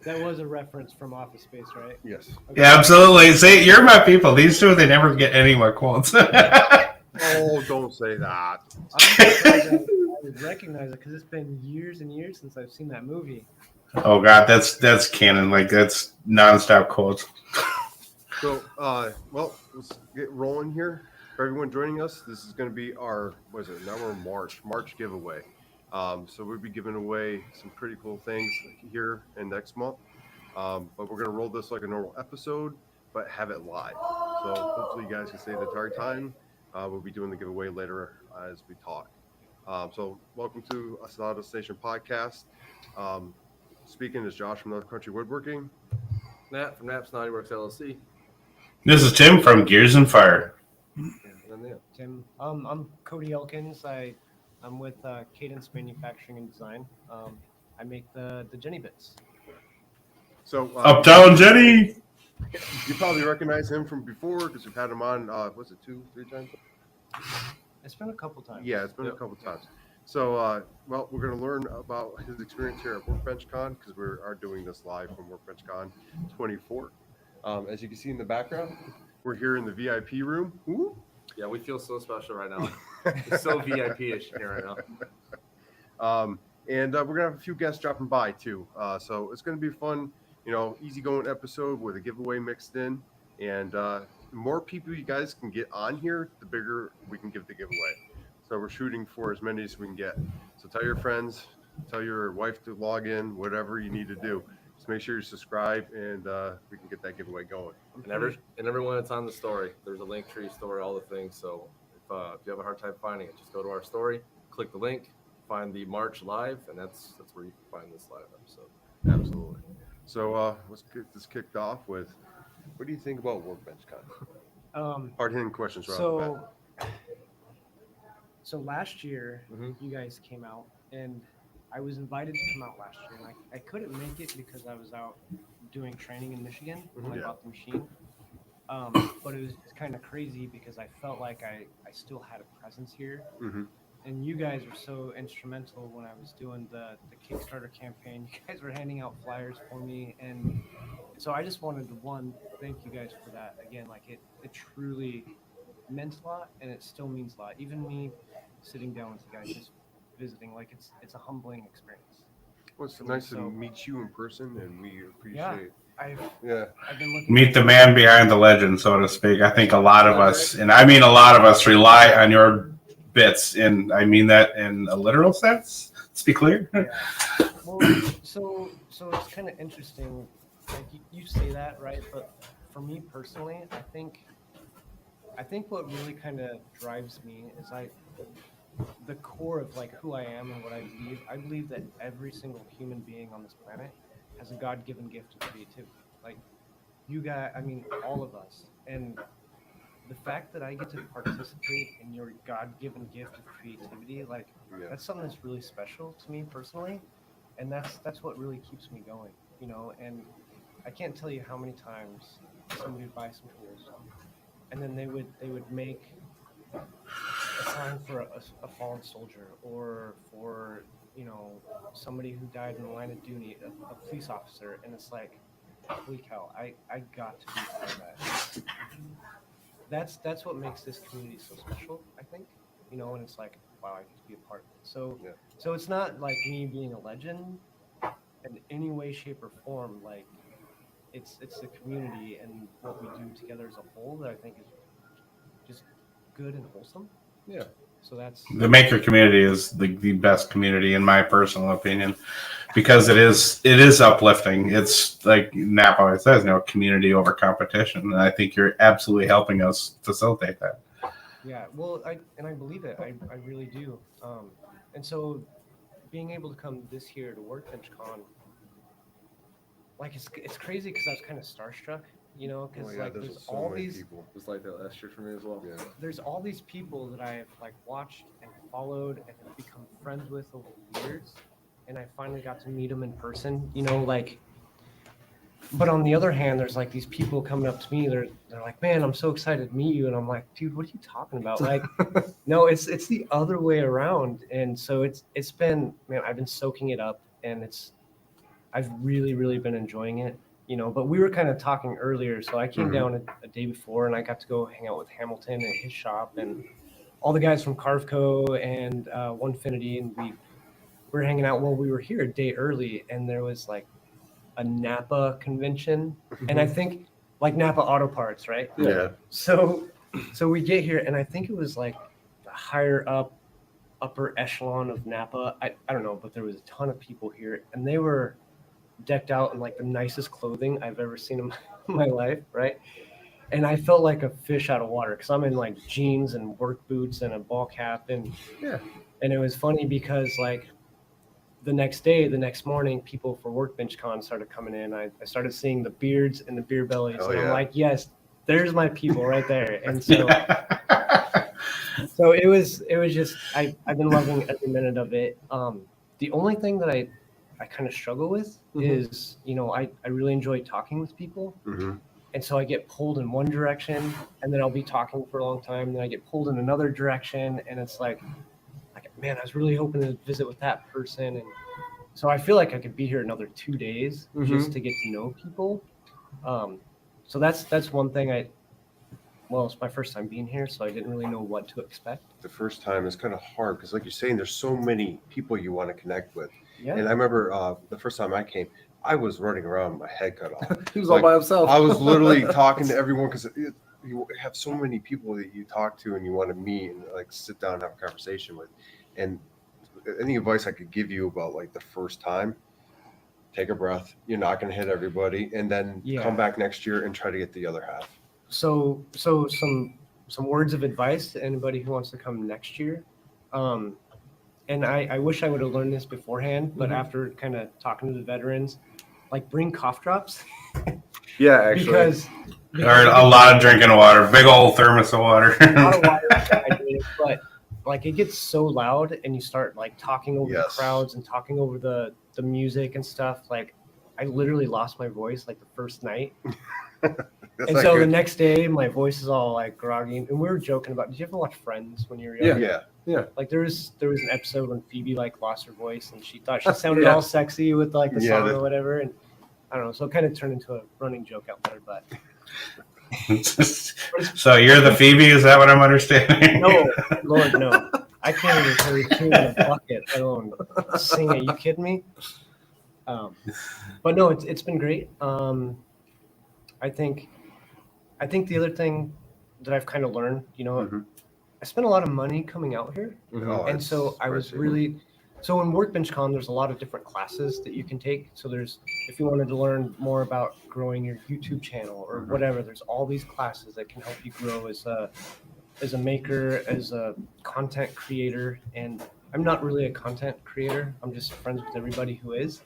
That was a reference from Office Space, right? Yes. Okay. Yeah, absolutely. See, you're my people. These two, they never get any more quotes. Oh, don't say that. I'm surprised I would recognize it because it's been years and years since I've seen that movie. Oh God, that's canon. Like that's nonstop quotes. So, well, let's get rolling here. For everyone joining us, this is going to be our, what is it, now we're in March giveaway. So we'll be giving away some pretty cool things here and next month. But we're going to roll this like a normal episode, but have it live. So hopefully you guys can stay the entire time. We'll be doing the giveaway later as we talk. So welcome to Asada Station Podcast. Speaking is Josh from North Country Woodworking. Nat from Nap's Naughty Works LLC. This is Tim from Gears and Fire. And then, yeah. Tim, I'm Cody Elkins. I'm with Cadence Manufacturing and Design. I make the Jenny bits. So Uptown Jenny. you probably recognize him from before because we've had him on. Was it 2-3 times? It's been a couple times. Yeah, it's been a couple times. So, well, we're going to learn about his experience here at Workbench Con because we are doing this live from Workbench Con 24. As you can see in the background, we're here in the VIP room. Ooh. Yeah, we feel so special right now. It's so VIP-ish here right now. And we're going to have a few guests dropping by too. So it's going to be a fun, easygoing episode with a giveaway mixed in. And the more people you guys can get on here, the bigger we can give the giveaway. So we're shooting for as many as we can get. So tell your friends, tell your wife to log in, whatever you need to do. Just make sure you subscribe, and we can get that giveaway going. And everyone that's on the story, there's a link tree story, all the things. So if you have a hard time finding it, just go to our story, click the link, find the March live, and that's where you can find this live episode. Absolutely. So let's get this kicked off with, what do you think about Workbench Con? Hard-hitting questions right off the bat. So last year, Mm-hmm. you guys came out, and I was invited to come out last year, and I couldn't make it because I was out doing training in Michigan when I bought the machine. But it was kind of crazy because I felt like I still had a presence here. Mm-hmm. And you guys were so instrumental when I was doing the Kickstarter campaign. You guys were handing out flyers for me. And so I just wanted to, thank you guys for that. Again, like it truly meant a lot, and it still means a lot. Even me sitting down with you guys, just visiting, like it's a humbling experience. Well, it's nice to meet you in person, and we appreciate. I've Yeah. been looking Meet the man behind the legend, so to speak. I think a lot of us, and I mean a lot of us, rely on your bits, and I mean that in a literal sense. Let's be clear. Yeah. Well, so it's kind of interesting. Like you say that, right? But for me personally, I think what really kind of drives me is the core of like who I am and what I believe. I believe that every single human being on this planet has a God-given gift of creativity. Like all of us. And the fact that I get to participate in your God-given gift of creativity, like that's something that's really special to me personally, and that's what really keeps me going, And I can't tell you how many times somebody would buy some tools, and then they would make a sign for a fallen soldier, or for somebody who died in the line of duty, a police officer, and it's like, holy cow, I got to be part of that. That's what makes this community so special, I think, and it's like, wow, I get to be a part of it. So it's not like me being a legend in any way, shape, or form. Like it's the community and what we do together as a whole that I think is just good and wholesome. Yeah. So the maker community is the best community in my personal opinion, because it is uplifting. It's like Nap always says, community over competition. And I think you're absolutely helping us facilitate that. Yeah, well, I believe it. I really do. And so being able to come this year to Workbench Con, like it's crazy because I was kind of starstruck. Because there's all these people. It was like that last year for me as well. Yeah. There's all these people that I've watched and followed and have become friends with over the years, and I finally got to meet them in person. But on the other hand, there's these people coming up to me. They're like, "Man, I'm so excited to meet you," and I'm like, "Dude, what are you talking about?" No, it's the other way around. And so it's been, man, I've been soaking it up, and I've really been enjoying it. You know, but we were kind of talking earlier, so I came Mhm. down a day before, and I got to go hang out with Hamilton at his shop and all the guys from Carveco and Onefinity, and we were hanging out while we were here a day early, and there was like a Napa convention, and I think like Napa Auto Parts, right? Yeah. So we get here, and I think it was like the higher upper echelon of Napa. I don't know, but there was a ton of people here, and they were decked out in like the nicest clothing I've ever seen in my life, right? And I felt like a fish out of water because I'm in like jeans and work boots and a ball cap, and Yeah. and it was funny because like the next morning, people for Workbench Con started coming in. I started seeing the beards and the beer bellies, Oh, and I'm yeah. like, yes, there's my people right there. And so Yeah. so it was just I've been loving every minute of it. The only thing that I kind of struggle with is, you know, I really enjoy talking with people. Hmm. And so I get pulled in one direction, and then I'll be talking for a long time, and then I get pulled in another direction, and it's like man, I was really hoping to visit with that person. And so I feel like I could be here another 2 days just to get to know people. So that's one thing well, it's my first time being here, so I didn't really know what to expect. The first time is kind of hard because, like you're saying, there's so many people you want to connect with. Yeah. And I remember the first time I came, I was running around with my head cut off. He was Like, all by himself. I was literally talking to everyone because you have so many people that you talk to and you want to meet and like sit down and have a conversation with. And any advice I could give you about like the first time, take a breath. You're not going to hit everybody, and then Yeah. come back next year and try to get the other half. So some words of advice to anybody who wants to come next year. And I wish I would have learned this beforehand, but after kind of talking to the veterans, like bring cough drops Yeah, actually. because Or a lot of drinking water, big old thermos of water. a lot of water is hydrated, but like it gets so loud and you start like talking over the Yes. crowds and talking over the music and stuff. Like I literally lost my voice like the first night. That's And not so the good. next day my voice is all like groggy. And we were joking about, did you ever watch Friends when you were young? Yeah. Like there was an episode when Phoebe like lost her voice and she thought she sounded Yeah. all sexy with like the Yeah, song that- or whatever. And I don't know. So it kind of turned into a running joke out there, but So you're the Phoebe, is that what I'm understanding? no, Lord, no. I can't even carry two in a bucket, let alone sing it. You kidding me? But no, it's been great. I think the other thing that I've kind of learned, you know, Mhm. I spent a lot of money coming out here, Oh, and it's so I was crazy. really so in Workbench Con. There's a lot of different classes that you can take. So there's if you wanted to learn more about growing your YouTube channel or whatever, there's all these classes that can help you grow as a maker, as a content creator. And I'm not really a content creator. I'm just friends with everybody who is.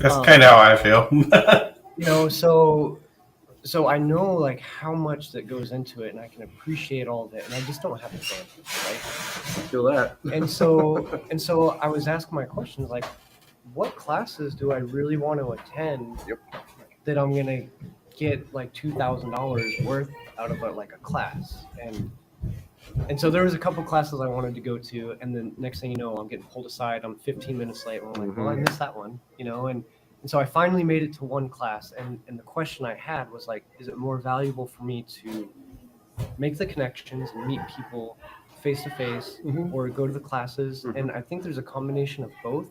That's kind of how I feel. You know, so I know like how much that goes into it, and I can appreciate all of it, and I just don't have the time, right? Feel that. And so I was asking my questions like, what classes do I really want to attend? Yep. That I'm gonna get like $2,000 worth out of a class, and so there was a couple classes I wanted to go to, and then next thing you know, I'm getting pulled aside. I'm 15 minutes late, and I'm like, well, I missed that one, you know, and so I finally made it to one class, and the question I had was like, is it more valuable for me to make the connections and meet people face to face, or go to the classes? And I think there's a combination of both.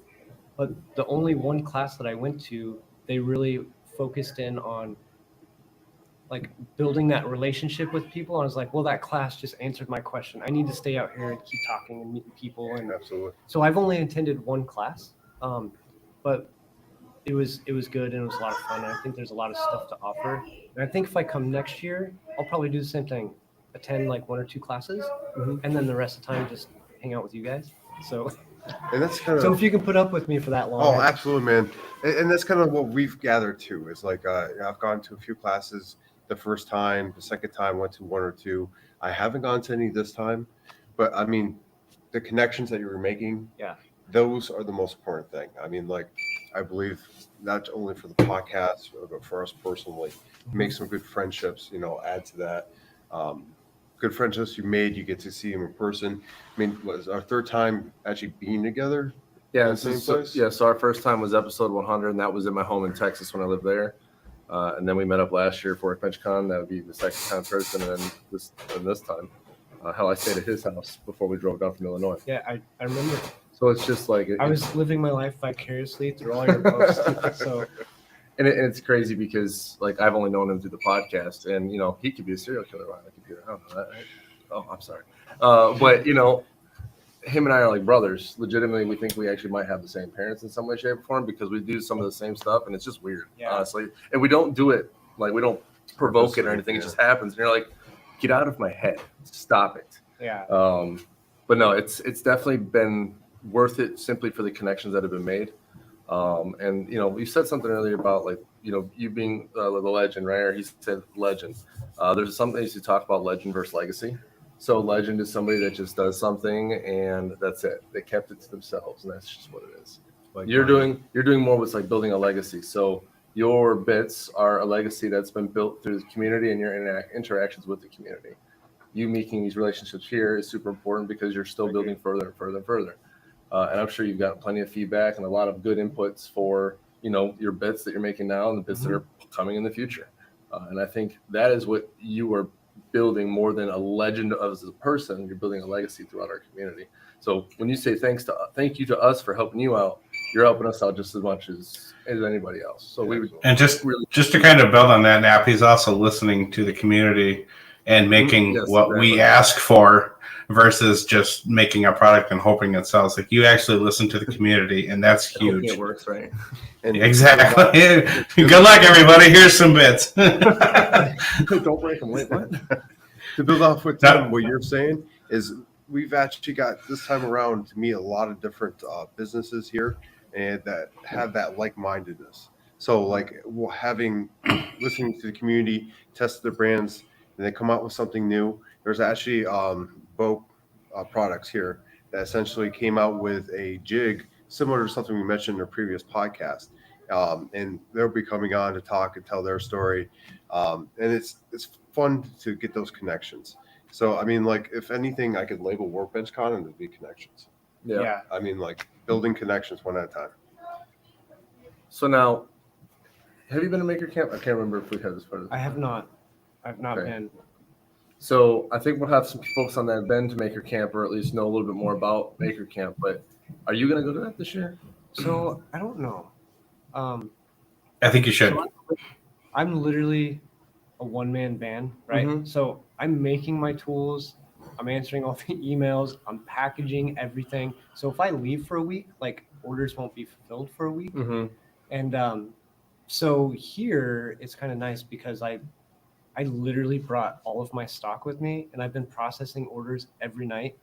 But the only one class that I went to, they really focused in on like building that relationship with people. I was like, well, that class just answered my question. I need to stay out here and keep talking and meeting people. And Absolutely. so I've only attended one class, but it was good and it was a lot of fun. And I think there's a lot of stuff to offer. And I think if I come next year, I'll probably do the same thing, attend like one or two classes, and then the rest of the time just hang out with you guys. So And that's kind of so if you can put up with me for that long, Oh, absolutely, man. And that's kind of what we've gathered too. Is like I've gone to a few classes the first time, the second time went to one or two. I haven't gone to any this time, but I mean, the connections that you're making, Yeah. those are the most important thing. I mean, like I believe not only for the podcast, but for us personally, make some good friendships. You know, add to that. Good friendships you made, you get to see them in person. I mean, was our third time actually being together Yeah, the same so, place? yeah. So our first time was episode 100, and that was in my home in Texas when I lived there. And then we met up last year for WorkbenchCon. That would be the second time person, and then this time, hell, I stayed at his house before we drove down from Illinois. Yeah, I remember. So it's just like I was living my life vicariously through all your posts. So and it's crazy because like I've only known him through the podcast, and you know he could be a serial killer behind the computer. I don't know that. Right? Oh, I'm sorry, but you know, him and I are like brothers. Legitimately, we think we actually might have the same parents in some way, shape, or form because we do some of the same stuff, and it's just weird, Yeah. honestly. And we don't do it like we don't provoke it or anything. It Yeah. just happens, and you're like, get out of my head, stop it. yeah, But no, it's definitely been worth it simply for the connections that have been made. And you know, you said something earlier about like you know you being the legend, right? Or he said legend. There's some things you talk about legend versus legacy. So legend is somebody that just does something and that's it. They kept it to themselves, and that's just what it is. Like You're doing more with like building a legacy. So your bits are a legacy that's been built through the community and your interactions with the community. You making these relationships here is super important because you're still building further and further and further. And I'm sure you've gotten plenty of feedback and a lot of good inputs for you know your bits that you're making now and the bits that are coming in the future. And I think that is what you are building more than a legend as a person. You're building a legacy throughout our community. So when you say thank you to us for helping you out, you're helping us out just as much as anybody else. So we would And just really to kind of build on that, Nap, he's also listening to the community and making Yes, what we exactly. ask for versus just making a product and hoping it sells. Like you actually listen to the community, and that's hoping huge. it works, right? And Exactly. Good luck, everybody. Here's some bits. Don't break them. Wait, what? to build off with That- Tim, what you're saying is we've actually got this time around to meet a lot of different businesses here and that have that like-mindedness. So like listening to the community, test their brands, and they come out with something new. There's actually Bow products here that essentially came out with a jig similar to something we mentioned in a previous podcast. And they'll be coming on to talk and tell their story. And it's fun to get those connections. So, I mean, like, if anything, I could label WorkbenchCon and it'd be connections. yeah. I mean, like, building connections one at a time. So now, have you been to Maker Camp? I can't remember if we had this part of I have not. I've not Okay. been. So I think we'll have some folks on that been to Maker Camp or at least know a little bit more about Maker Camp. But are you going to go to that this year? So I don't know. I think you should. I'm literally a one-man band, right? Mhm. So I'm making my tools, I'm answering all the emails, I'm packaging everything. So if I leave for a week, like orders won't be fulfilled for a week. Mm-hmm. And so here it's kind of nice because I literally brought all of my stock with me, and I've been processing orders every night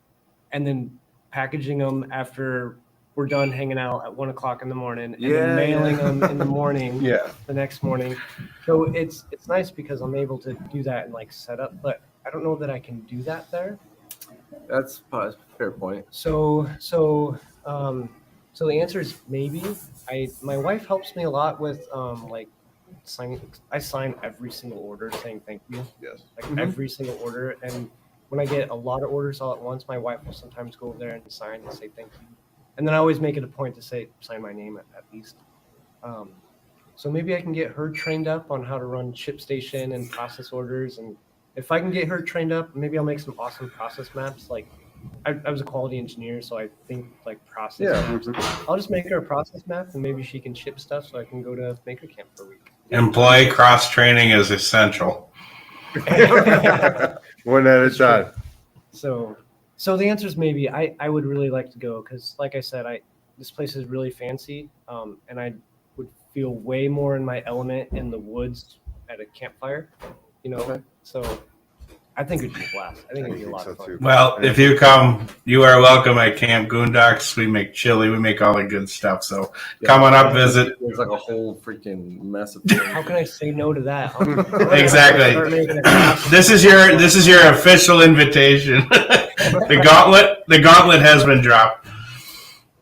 and then packaging them after we're done hanging out at 1 o'clock in the morning and then mailing them in the morning. Yeah. The next morning. So it's nice because I'm able to do that and like set up, but I don't know that I can do that there. That's a fair point. So the answer is maybe. My wife helps me a lot with like signing. I sign every single order saying thank you, Yes. like Mhm. every single order. And when I get a lot of orders all at once, my wife will sometimes go over there and sign and say thank you. And then I always make it a point to sign my name at least. So maybe I can get her trained up on how to run ShipStation and process orders. And if I can get her trained up, maybe I'll make some awesome process maps. Like I was a quality engineer, so I think like process Yeah. maps. I'll just make her a process map, and maybe she can ship stuff so I can go to Maker Camp for a week. Employee cross training is essential. One at a time. So the answer is maybe. I would really like to go because, like I said, this place is really fancy, and I would feel way more in my element in the woods at a campfire, you know. Okay. So I think it'd be a blast. I think it'd be a lot so of fun. too. Well, if you come, you are welcome at Camp Goondocks. We make chili. We make all the good stuff. So come on up, visit. There's like a whole freaking mess of How can I say no to that? Exactly. Start making it. This is your official invitation. The gauntlet has been dropped.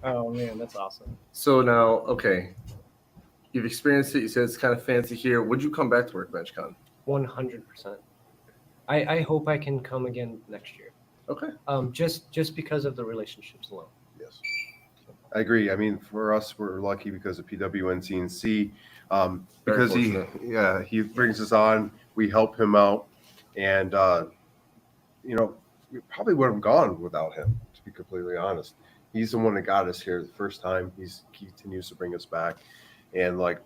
Oh man, that's awesome. So now, okay, you've experienced it. You said it's kind of fancy here. Would you come back to WorkbenchCon? 100%. I hope I can come again next year. Okay. Just because of the relationships alone. Yes. I agree. I mean, for us, we're lucky because of PWNC&C. Very Because fortunate. he brings us on, we help him out, and we probably would have gone without him. To be completely honest, he's the one that got us here the first time. He continues to bring us back, and like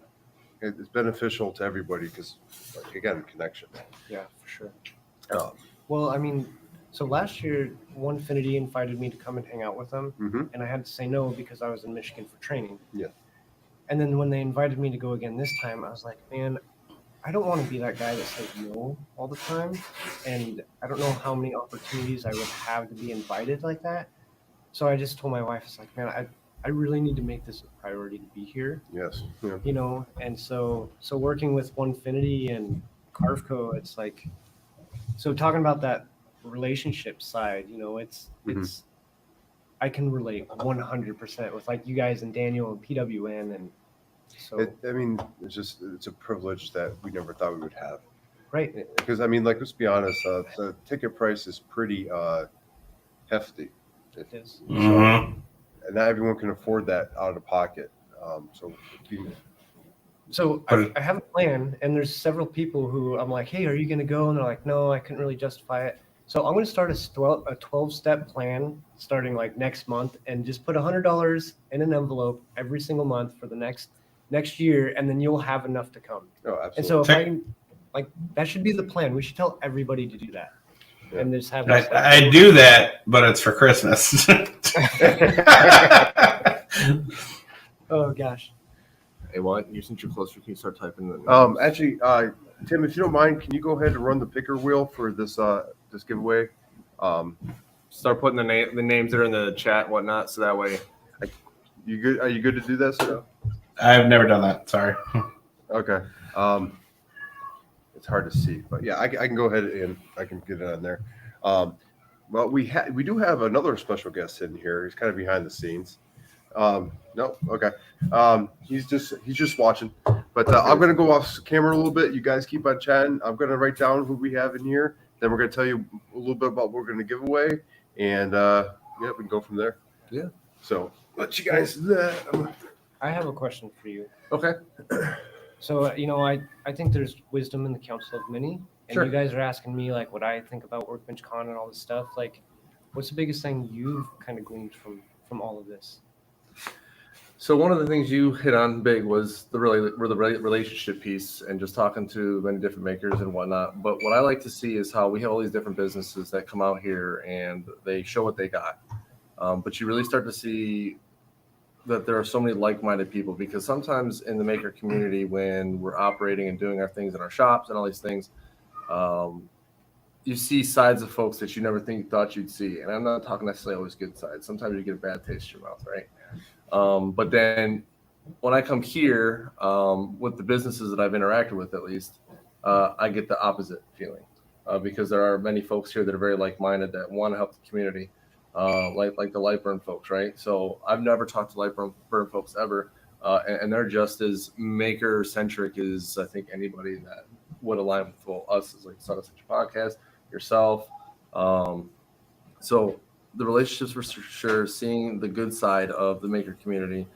it's beneficial to everybody because, like, again, connection. Yeah, for sure. Um, Well, I mean, so last year, Onefinity invited me to come and hang out with them, mhm. and I had to say no because I was in Michigan for training. Yeah. And then when they invited me to go again this time, I was like, man, I don't want to be that guy that says no all the time. And I don't know how many opportunities I would have to be invited like that. So I just told my wife, it's like, man, I really need to make this a priority to be here, Yes. Yeah. you know? And so working with Onefinity and Carveco, it's like, so talking about that relationship side, it's I can relate 100% with like you guys and Daniel and PWN, and so I mean, it's a privilege that we never thought we would have. right. Because I mean, like, let's be honest, the ticket price is pretty hefty. It is. Mhm. And not everyone can afford that out of pocket. So So I have a plan, and there's several people who I'm like, hey, are you going to go? And they're like, no, I couldn't really justify it. So I'm going to start a 12-step plan starting like next month, and just put $100 in an envelope every single month for the next year, and then you'll have enough to come. oh, And absolutely. so if I can, like, that should be the plan. We should tell everybody to do that, Yeah. and just have this, like, I do that, but it's for Christmas. oh gosh. Hey, why? Since you're closer, can you start typing? Actually, Tim, if you don't mind, can you go ahead and run the picker wheel for this this giveaway? Start putting the names that are in the chat, and whatnot, so that way. You good? Are you good to do that, sir? I've never done that. Sorry. Okay. It's hard to see, but yeah, I can go ahead and I can get it on there. Well, we do have another special guest in here. He's kind of behind the scenes. No, okay. He's just watching. But I'm gonna go off camera a little bit. You guys keep on chatting. I'm gonna write down who we have in here. Then we're gonna tell you a little bit about what we're gonna give away, and yeah, we can go from there. Yeah. So let you guys do that. I have a question for you. Okay. So, I think there's wisdom in the Council of Many, and Sure. you guys are asking me like what I think about Workbench Con and all this stuff. Like, what's the biggest thing you've kind of gleaned from all of this? So one of the things you hit on big was the relationship piece and just talking to many different makers and whatnot. But what I like to see is how we have all these different businesses that come out here and they show what they got. But you really start to see that there are so many like-minded people, because sometimes in the maker community, when we're operating and doing our things in our shops and all these things, you see sides of folks that you never thought you'd see. And I'm not talking necessarily always good sides. Sometimes you get a bad taste in your mouth, right? But then when I come here, with the businesses that I've interacted with, at least, I get the opposite feeling, because there are many folks here that are very like-minded that want to help the community, like the Lightburn folks, right? So I've never talked to Lightburn folks ever, and they're just as maker-centric as I think anybody that would align with us as like the Son of Century Podcast, yourself. So the relationships for sure, seeing the good side of the maker community,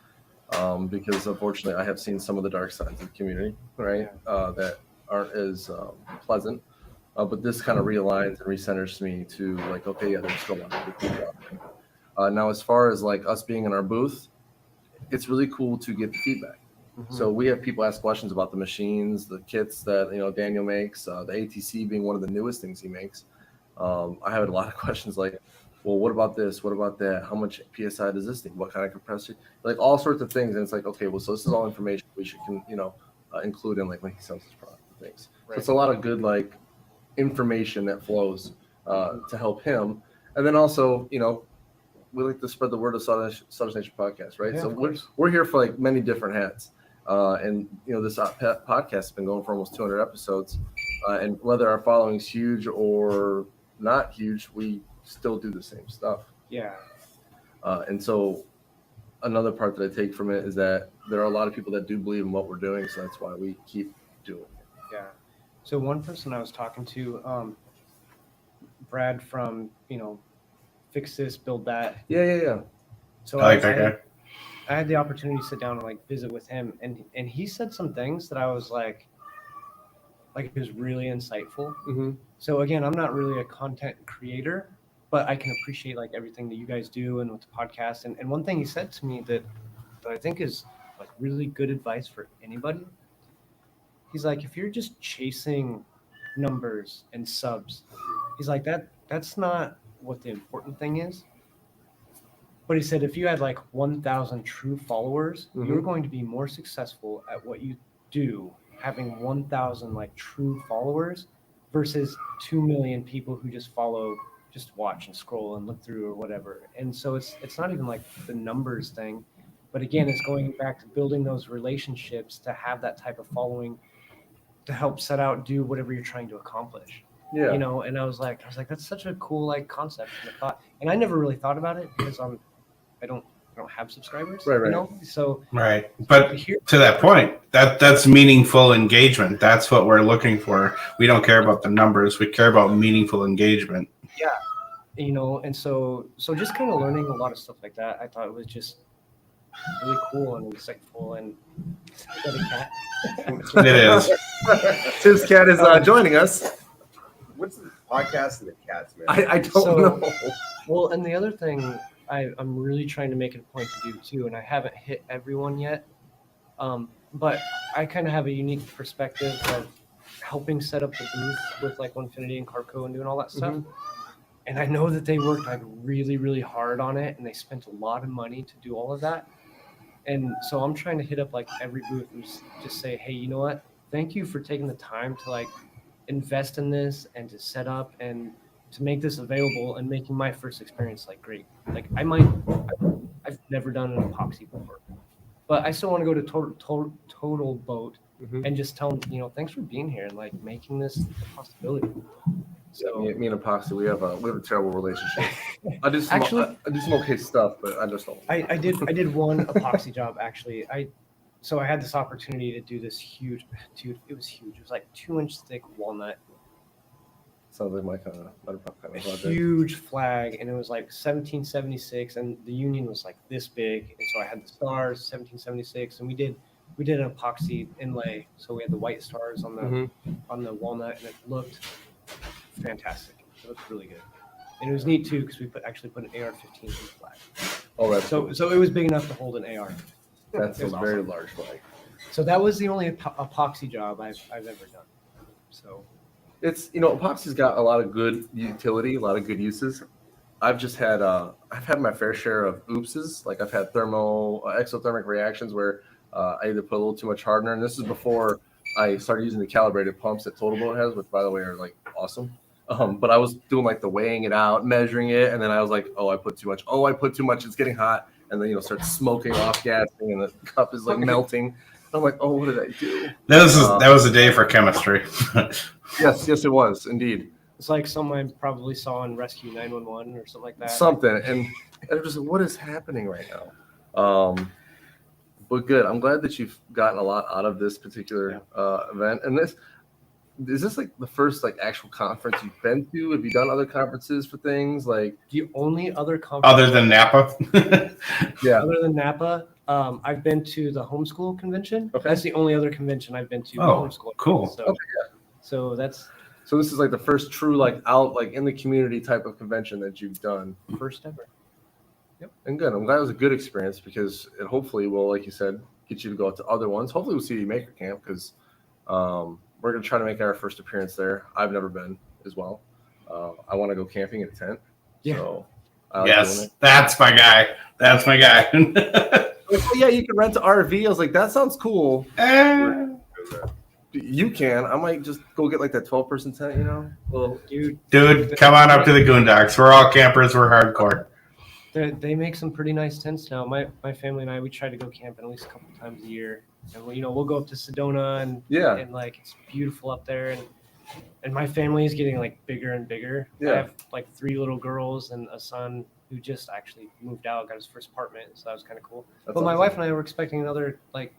because unfortunately I have seen some of the dark sides of the community, right? That aren't as pleasant. But this kind of realigns and recenters me to like, okay, yeah, there's still a lot of good people out there. Now, as far as like us being in our booth, it's really cool to get the feedback. So we have people ask questions about the machines, the kits that Daniel makes, the ATC being one of the newest things he makes. I had a lot of questions like, well, what about this? What about that? How much PSI does this thing? What kind of compressor? Like all sorts of things. And it's like, okay, well, so this is all information we should include in like when he sells his product and things. Right. So it's a lot of good like information that flows to help him. And then also, we like to spread the word of Southern Nation Podcast, right? Yeah, so of course. we're here for like many different hats. And this podcast has been going for almost 200 episodes. And whether our following's huge or not huge, we still do the same stuff. Yeah. And so another part that I take from it is that there are a lot of people that do believe in what we're doing. So that's why we keep doing it. Yeah. So one person I was talking to, Brad from, Fix This, Build That. Yeah. So I like that guy. I had the opportunity to sit down and like visit with him, and he said some things that I was like it was really insightful. Mm-hmm. So again, I'm not really a content creator, but I can appreciate like everything that you guys do and with the podcast. And one thing he said to me that I think is like really good advice for anybody. He's like, if you're just chasing numbers and subs, he's like that's not what the important thing is. But he said if you had like 1,000 true followers, you're going to be more successful at what you do having 1,000 like true followers versus 2 million people who just follow, just watch and scroll and look through or whatever. And so it's not even like the numbers thing, but again, it's going back to building those relationships to have that type of following to help set out, do whatever you're trying to accomplish. Yeah. You know, and I was like, that's such a cool like concept and a thought. And I never really thought about it because I don't have subscribers. Right. You know? So Right. But here, to that point, that's meaningful engagement. That's what we're looking for. We don't care about the numbers. We care about meaningful engagement. you know, and so just kind of learning a lot of stuff like that, I thought it was just really cool and insightful. And is that a cat? It is. His cat is joining us. What's the podcast and the cats, man? I don't So- know. Well, and the other thing I'm really trying to make it a point to do too, and I haven't hit everyone yet, but I kind of have a unique perspective of helping set up the booth with like Onefinity and Carco and doing all that stuff. And I know that they worked like really, really hard on it, and they spent a lot of money to do all of that. And so I'm trying to hit up like every booth and just say, hey, you know what? Thank you for taking the time to like invest in this and to set up and to make this available and making my first experience like great. Like I've never done an epoxy before, but I still want to go to Total Boat and just tell them, you know, thanks for being here and like making this a possibility. So Me and Epoxy, we have a terrible relationship. I do some okay stuff, but I just don't. I did one epoxy job actually. So I had this opportunity to do this huge, dude. It was huge. It was like 2-inch thick walnut, Sounds like my kind of project. huge flag, and it was like 1776, and the union was like this big, and so I had the stars 1776, and we did an epoxy inlay, so we had the white stars on the walnut, and it looked fantastic. It looked really good, and it was neat too because we actually put an AR-15 in the flag. Oh, right. So it was big enough to hold an AR. That's It was a very awesome. large flag. So that was the only epoxy job I've ever done. So It's, epoxy's got a lot of good utility, a lot of good uses. I've had my fair share of oopses. Like I've had exothermic reactions where I either put a little too much hardener, and this is before I started using the calibrated pumps that Total Boat has, which by the way are like awesome. But I was doing like the weighing it out, measuring it, and then I was like, oh, I put too much. Oh, I put too much. It's getting hot, and then starts smoking off gassing, and the cup is like melting. I'm like, oh, what did I do? That was a day for chemistry. Yes, it was indeed it's like someone I probably saw on Rescue 911 or something like that. something, and I was just like, what is happening right now? But good. I'm glad that you've gotten a lot out of this particular event. And is this like the first like actual conference you've been to? Have you done other conferences for things like? The only other conference Other than Napa. Yeah. other than Napa, I've been to the homeschool convention. Okay. That's the only other convention I've been to. Oh, homeschool. cool. So, Okay, so that's So this is like the first true like out like in the community type of convention that you've done. first ever. And good. I'm glad it was a good experience because it hopefully will, like you said, get you to go out to other ones. Hopefully we'll see you at Maker Camp because we're going to try to make our first appearance there. I've never been as well. I want to go camping in a tent. Yeah. So I like doing Yes, it. that's my guy. That's my guy. Like, oh, yeah, you can rent an RV. I was like, that sounds cool. You can. I might just go get like that 12-person tent, Well, dude, Dude, come on up to the Goondocks. We're all campers. We're hardcore. they make some pretty nice tents now. My family and I, we try to go camping at least a couple times a year, and we'll go up to Sedona and Yeah. and like it's beautiful up there, and my family is getting like bigger and bigger. Yeah. I have like 3 little girls and a son who just actually moved out, got his first apartment, so that was kind of cool. That's But my awesome. wife and I were expecting another like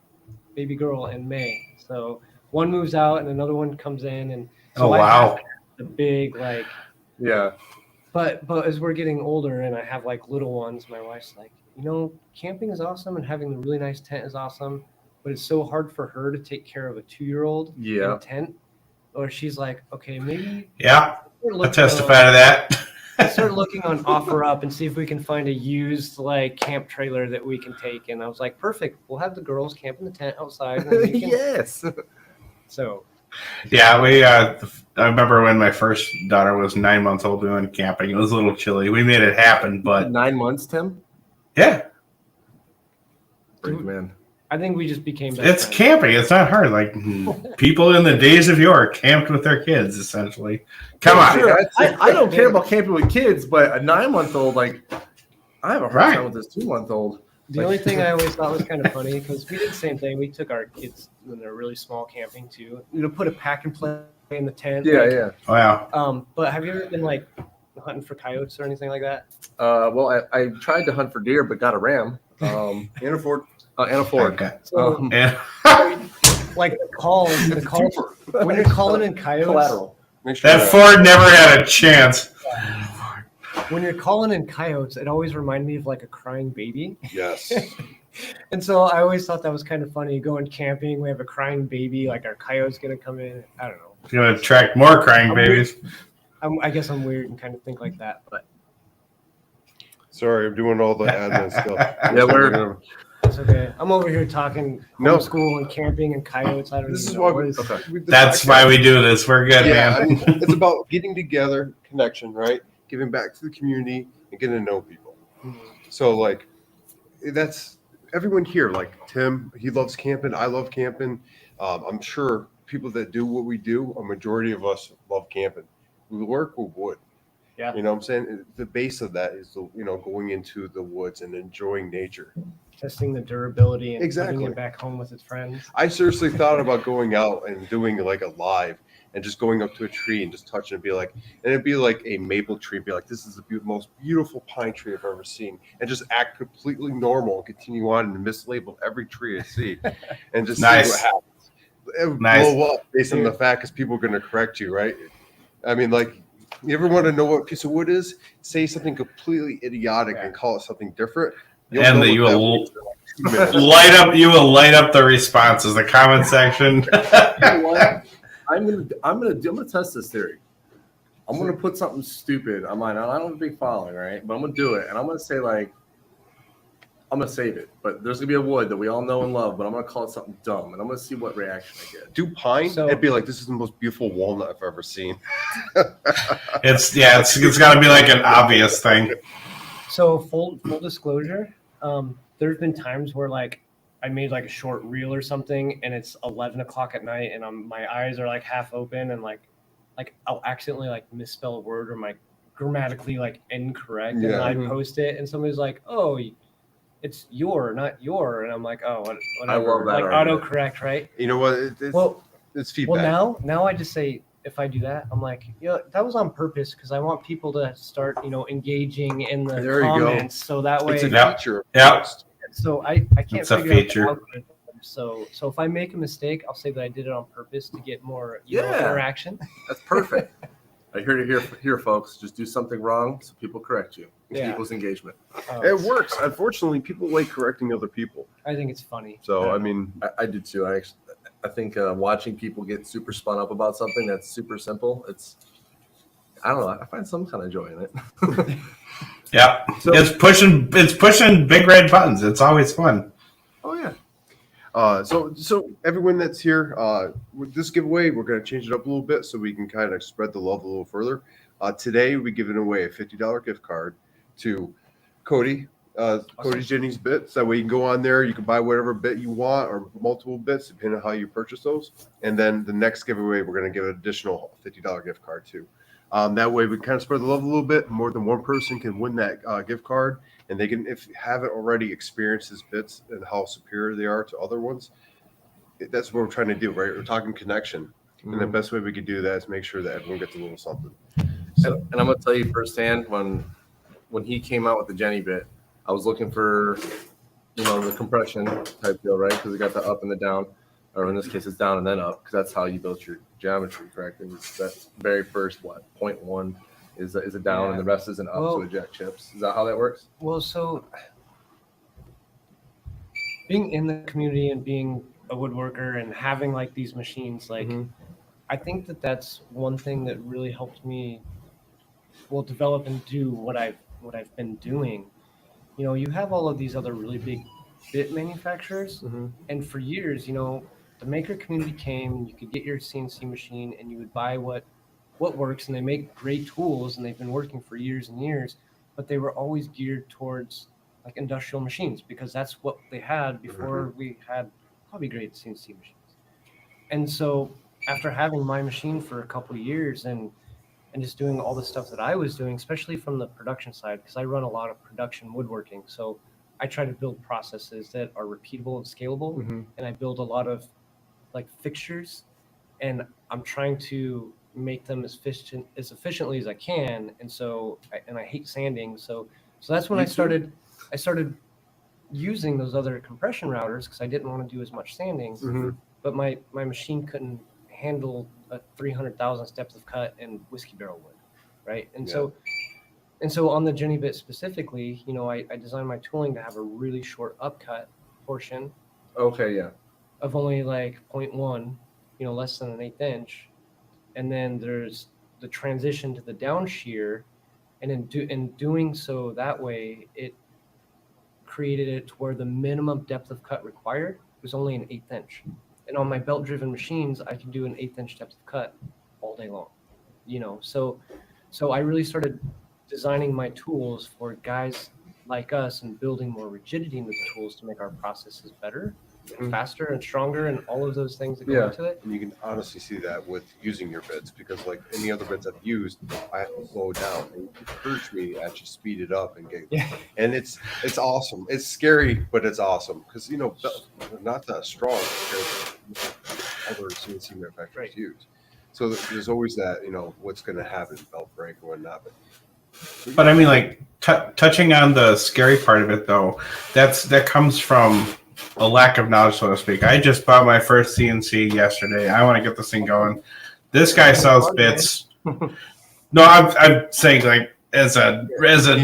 baby girl in May, so one moves out and another one comes in, and so Oh, I wow. have the big like. Yeah. But as we're getting older and I have like little ones, my wife's like, camping is awesome and having the really nice tent is awesome, but it's so hard for her to take care of a 2-year-old in Yeah. a tent. Or she's like, okay, maybe Yeah, we're I looking testify to that. start looking on OfferUp and see if we can find a used like camp trailer that we can take. And I was like, perfect. We'll have the girls camp in the tent outside. And we can... Yes. So Yeah, we. I remember when my first daughter was 9 months old. We went camping. It was a little chilly. We made it happen, but 9 months, Tim. yeah, Brave man. I think we just became best it's friends. camping. It's not hard. Like people in the days of yore camped with their kids. Essentially, come on. Sure, I don't care about camping with kids, but a 9-month-old, like, I have a hard Right. time with this 2-month-old. The only thing I always thought was kind of funny because we did the same thing. We took our kids when they're really small camping too. Put a pack and play in the tent. Yeah, like, yeah. Wow. But have you ever been like hunting for coyotes or anything like that? Well, I tried to hunt for deer, but got a ram. And a Ford. And a Ford. Okay. So Yeah. like the calls when you're calling in coyotes. Collateral. Make sure That Ford never had a chance. When you're calling in coyotes, it always reminded me of like a crying baby. Yes. And so I always thought that was kind of funny. Going camping, we have a crying baby. Like our coyote's gonna come in. I don't know. It's gonna attract more crying babies. I guess I'm weird and kind of think like that, but Sorry, I'm doing all the admin stuff. Yeah, we're it's okay. I'm over here talking No. homeschool and camping and coyotes. I don't This even is know why what we, is. okay. That's why we do this. We're good, Yeah, I man. mean, it's about getting together, connection, right? Giving back to the community and getting to know people. So like, that's everyone here. Like Tim, he loves camping. I love camping. I'm sure people that do what we do, a majority of us love camping. We work with wood. Yeah. You know what I'm saying? The base of that is, going into the woods and enjoying nature. Testing the durability and Exactly. putting it back home with its friends. I seriously thought about going out and doing like a live and just going up to a tree and just touching it, and it'd be like a maple tree, be like, this is the most beautiful pine tree I've ever seen, and just act completely normal and continue on and mislabel every tree I see and just Nice. see what happens. It would Nice. blow up based on the fact because people are going to correct you, right? I mean, like, you ever want to know what a piece of wood is? Say something completely idiotic and call it something different. You'll And know that what you that will means in like 2 minutes. You will light up the responses, the comment section. You know what? I'm gonna test this theory. I'm gonna put something stupid on mine. I don't have a big following, right? But I'm gonna do it, and I'm gonna say like, I'm gonna save it. But there's gonna be a wood that we all know and love, but I'm gonna call it something dumb, and I'm gonna see what reaction I get. Do pine, So- it'd be like, this is the most beautiful walnut I've ever seen. It's got to be like an obvious thing. So full disclosure, there's been times where like I made like a short reel or something, and it's 11 o'clock at night, and my eyes are like half open, and like I'll accidentally like misspell a word or my grammatically like incorrect, and Yeah. I post it, and somebody's like, "Oh, it's your, not your," and I'm like, "Oh, whatever." love that like argument. autocorrect, right? You know what? It's Well, feedback. now I just say if I do that, I'm like, that was on purpose because I want people to start, engaging in the There you go. comments, so that way. It's a Yep. feature. Yep. So I can't It's a figure out the feature. algorithm. So if I make a mistake, I'll say that I did it on purpose to get more Yeah. interaction. That's perfect. I hear to hear, folks. Just do something wrong so people correct you. Yeah. Equals engagement. It works. Unfortunately, people like correcting other people. I think it's funny. So, I mean, I do too. I think watching people get super spun up about something that's super simple. I don't know. I find some kind of joy in it. Yeah, So- it's pushing big red buttons. It's always fun. oh yeah. So everyone that's here, with this giveaway, we're going to change it up a little bit so we can kind of spread the love a little further. Today, we're giving away a $50 gift card to Cody. Cody's Jennings Bits. That way you can go on there. You can buy whatever bit you want or multiple bits, depending on how you purchase those. And then the next giveaway, we're going to give an additional $50 gift card too. That way we kind of spread the love a little bit. More than one person can win that gift card. And they can, if you haven't already experienced his bits and how superior they are to other ones, that's what we're trying to do, right? We're talking connection. And the best way we could do that is make sure that everyone gets a little something. And I'm gonna tell you firsthand, when he came out with the Jenny bit, I was looking for, the compression type deal, right? Because it got the up and the down, or in this case, it's down and then up, because that's how you built your geometry, correct? It was that very first 0.1 is a down, and the rest is an up Well- to eject chips. Is that how that works? Well, so being in the community and being a woodworker and having like these machines, like Mhm. I think that that's one thing that really helped me, well, develop and do what I've been doing. You know, you have all of these other really big bit manufacturers, Mhm. and for years, you know, the maker community came, you could get your CNC machine and you would buy what works, and they make great tools and they've been working for years and years, but they were always geared towards like industrial machines because that's what they had before we had hobby grade CNC machines. And so after having my machine for a couple of years and just doing all the stuff that I was doing, especially from the production side, because I run a lot of production woodworking. So I try to build processes that are repeatable and scalable, Mhm. and I build a lot of like fixtures, and I'm trying to make them as efficiently as I can. And so, and I hate sanding, so that's when Me I too. started using those other compression routers because I didn't want to do as much sanding, Mhm. but my machine couldn't handle a 300,000 depth of cut and whiskey barrel wood, right? And so on the Jenny bit specifically, you know, I designed my tooling to have a really short upcut portion Okay, yeah. of only like zero point 0.1, you know, less than an eighth inch, and then there's the transition to the down shear, and in doing so that way, it created it to where the minimum depth of cut required was only an eighth inch. And on my belt driven machines, I can do an eighth inch depth of cut all day long. You know, so I really started designing my tools for guys like us and building more rigidity into the tools to make our processes better and Mhm. faster and stronger and all of those things that go Yeah. into it. And you can honestly see that with using your bits because, like any other bits I've used, I have to slow down. And it encouraged me to actually speed it up and get. Yeah. And it's awesome. It's scary, but it's awesome because they're not that strong compared to what other CNC manufacturers Right. use. So there's always that, what's going to happen, belt break or whatnot. But I mean, like touching on the scary part of it, though, that comes from a lack of knowledge, so to speak. I just bought my first CNC yesterday. I want to get this thing going. This guy sells bits. No, I'm saying like as an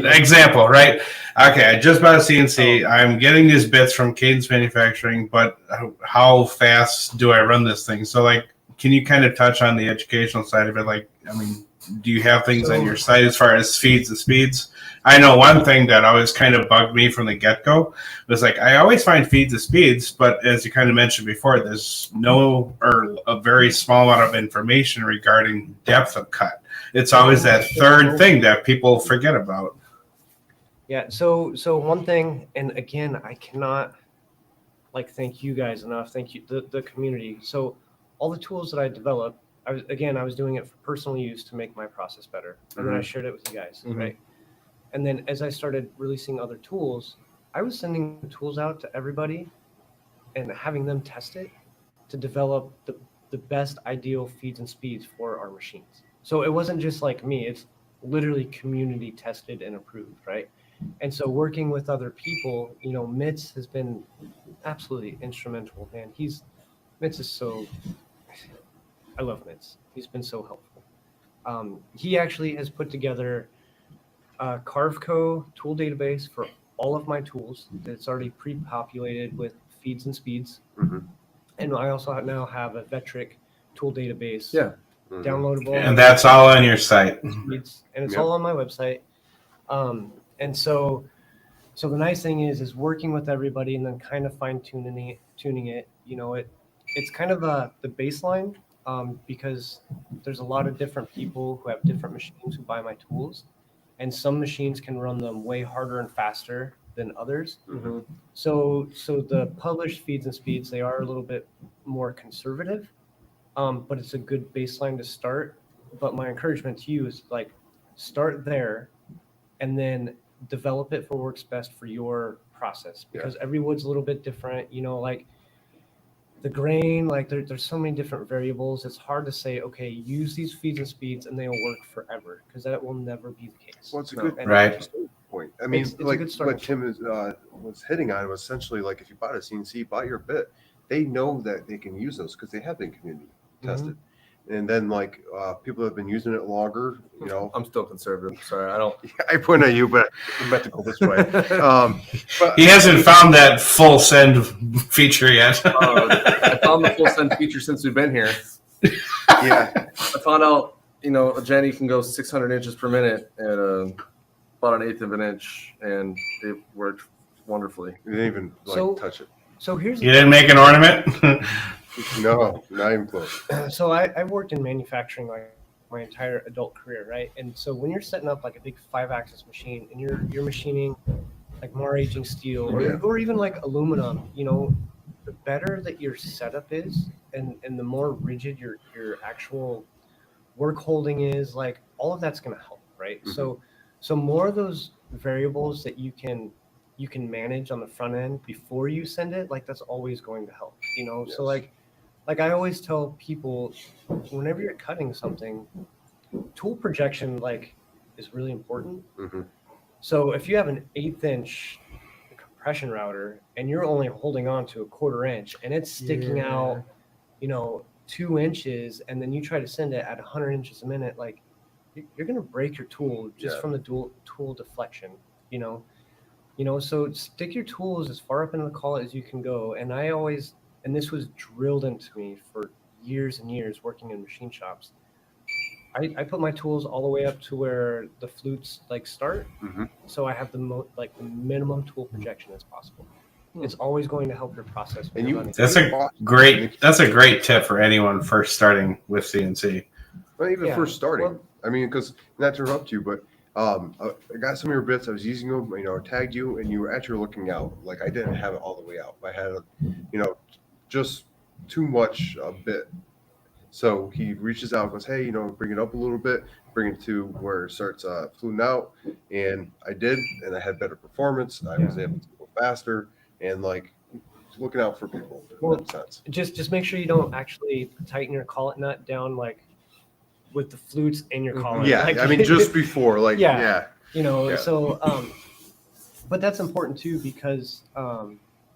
example, right? Okay, I just bought a CNC. I'm getting these bits from Cadence Manufacturing, but how fast do I run this thing? So, like, can you kind of touch on the educational side of it? Like, I mean, do you have things on your site as far as feeds and speeds? I know one thing that always kind of bugged me from the get-go was like I always find feeds and speeds, but as you kind of mentioned before, there's no or a very small amount of information regarding depth of cut. It's always that third thing that people forget about. Yeah. So one thing, and again, I cannot like thank you guys enough. Thank you the community. So all the tools that I developed, I was doing it for personal use to make my process better, and then I shared it with you guys, Mhm. right? And then as I started releasing other tools, I was sending the tools out to everybody and having them test it to develop the best ideal feeds and speeds for our machines. So it wasn't just like me, it's literally community tested and approved, right? And so working with other people, you know, Mitz has been absolutely instrumental, man. Mitz is so, I love Mitz. He's been so helpful. He actually has put together a Carveco tool database for all of my tools that's already pre-populated with feeds and speeds. Mhm. And I also now have a Vectric tool database Yeah. Mhm. downloadable. And that's all on your site. Speeds, and it's Yep. all on my website. And so the nice thing is working with everybody and then kind of tuning it. You know, it's kind of the baseline because there's a lot of different people who have different machines who buy my tools, and some machines can run them way harder and faster than others. Mhm. So the published feeds and speeds, they are a little bit more conservative, but it's a good baseline to start. But my encouragement to you is like start there and then develop it for works best for your process because every wood's a little bit different. You know, like the grain, like there's so many different variables. It's hard to say, okay, use these feeds and speeds and they'll work forever because that will never be the case. Well, it's a No. good And Right. point. I mean, It's a like good starting what Tim was hitting on was essentially like if you bought a CNC, bought your bit, they know that they can use those because they have been community tested. and then like people have been using it longer. You know, I'm still conservative. Sorry, I don't. I point at you, but I meant to go this way. But He hasn't found that full send feature yet. I found the full send feature since we've been here. yeah, I found out, Jenny can go 600 inches per minute at about 1/8 of an inch, and it worked wonderfully. you didn't even So- touch it. So here's You didn't make an ornament? No, not even close. so I've worked in manufacturing like my entire adult career, right? And so when you're setting up like a big 5-axis machine and you're machining like more aging steel or even like aluminum, the better that your setup is and the more rigid your actual work holding is, like all of that's going to help, right? Mhm. So more of those variables that you can manage on the front end before you send it, like that's always going to help, Yes. So like I always tell people, whenever you're cutting something, tool projection like is really important. hmm So if you have an 1/8 inch compression router and you're only holding on to a 1/4 inch and it's sticking out, 2 inches, and then you try to send it at 100 inches a minute, like you're gonna break your tool just Yeah. from the tool deflection, So stick your tools as far up into the collet as you can go. And I always, and this was drilled into me for years and years working in machine shops. I put my tools all the way up to where the flutes like start, Mhm. so I have the the minimum tool projection as possible. It's always going to help your process. when And you're you, running. That's a great tip for anyone first starting with CNC. Not even Yeah, first starting. well- I mean, because not to interrupt you, but I got some of your bits. I was using them, tagged you, and you were actually looking out. Like I didn't have it all the way out. I had, just too much a bit. So he reaches out, goes, "Hey, bring it up a little bit, bring it to where it starts fluting out," and I did, and I had better performance. I was able to go faster, and like looking out for people in Well, that sense. Just make sure you don't actually tighten your collet nut down like with the flutes in your collet. Yeah, Like, I mean, just before, like, Yeah. yeah. Yeah. So but that's important too, because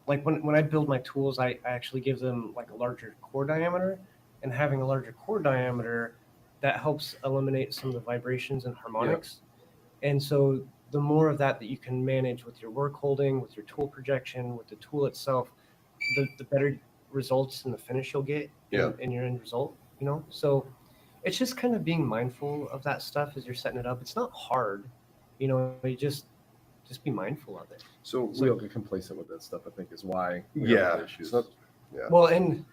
like when I build my tools, I actually give them like a larger core diameter, and having a larger core diameter that helps eliminate some of the vibrations and harmonics. And so the more of that you can manage with your work holding, with your tool projection, with the tool itself, the better results in the finish you'll get in your end result, So it's just kind of being mindful of that stuff as you're setting it up. It's not hard, you just be mindful of it. So We all get complacent with that stuff, I think, is why we have yeah, other it's issues. not, Well, and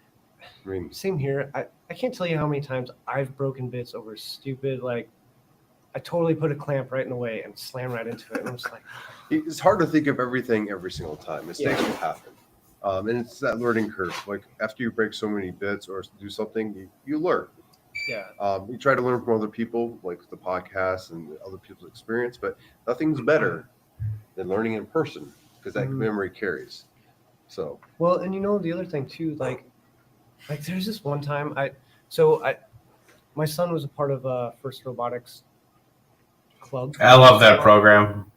I mean, same here. I can't tell you how many times I've broken bits over stupid, like I totally put a clamp right in the way and slam right into it. And I'm just like, it's hard to think of everything every single time. Mistakes will happen. And it's that learning curve. Like after you break so many bits or do something, you learn. yeah. You try to learn from other people, like the podcast and other people's experience, but nothing's better than learning in person because that memory carries. So Well, and the other thing too, like there's this one time my son was a part of First Robotics Club. I love that program.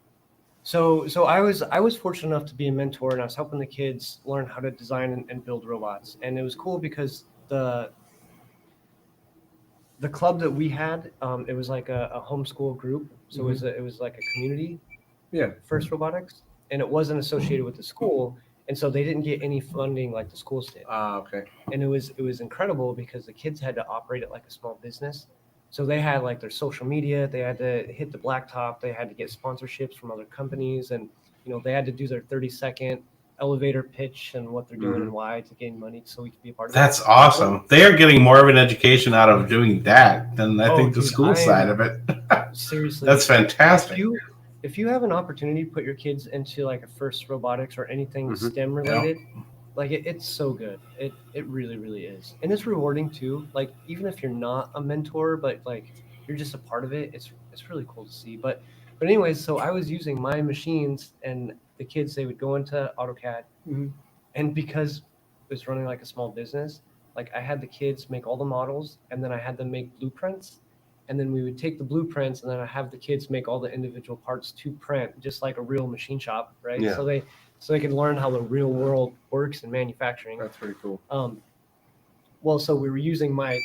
So I was fortunate enough to be a mentor, and I was helping the kids learn how to design and build robots. And it was cool because the club that we had, it was like a homeschool group. So it was like a community. Yeah. First Robotics, and it wasn't associated with the school, and so they didn't get any funding like the schools did. Okay. And it was incredible because the kids had to operate it like a small business. So they had like their social media, they had to hit the blacktop, they had to get sponsorships from other companies, and they had to do their 30-second elevator pitch and what they're doing and why to gain money so we could be a part of it. That's awesome. They are getting more of an education out of doing that than I think the dude, school side of it. Seriously. That's fantastic. If you have an opportunity to put your kids into like a First Robotics or anything STEM related, like it's so good. It really, really is. And it's rewarding too. Like even if you're not a mentor, but like you're just a part of it, it's really cool to see. But anyways, so I was using my machines, and the kids, they would go into AutoCAD, and because it was running like a small business, like I had the kids make all the models, and then I had them make blueprints. And then we would take the blueprints, and then I have the kids make all the individual parts to print, just like a real machine shop, right? Yeah. So they can learn how the real world works in manufacturing. That's pretty cool. Well, so we were using my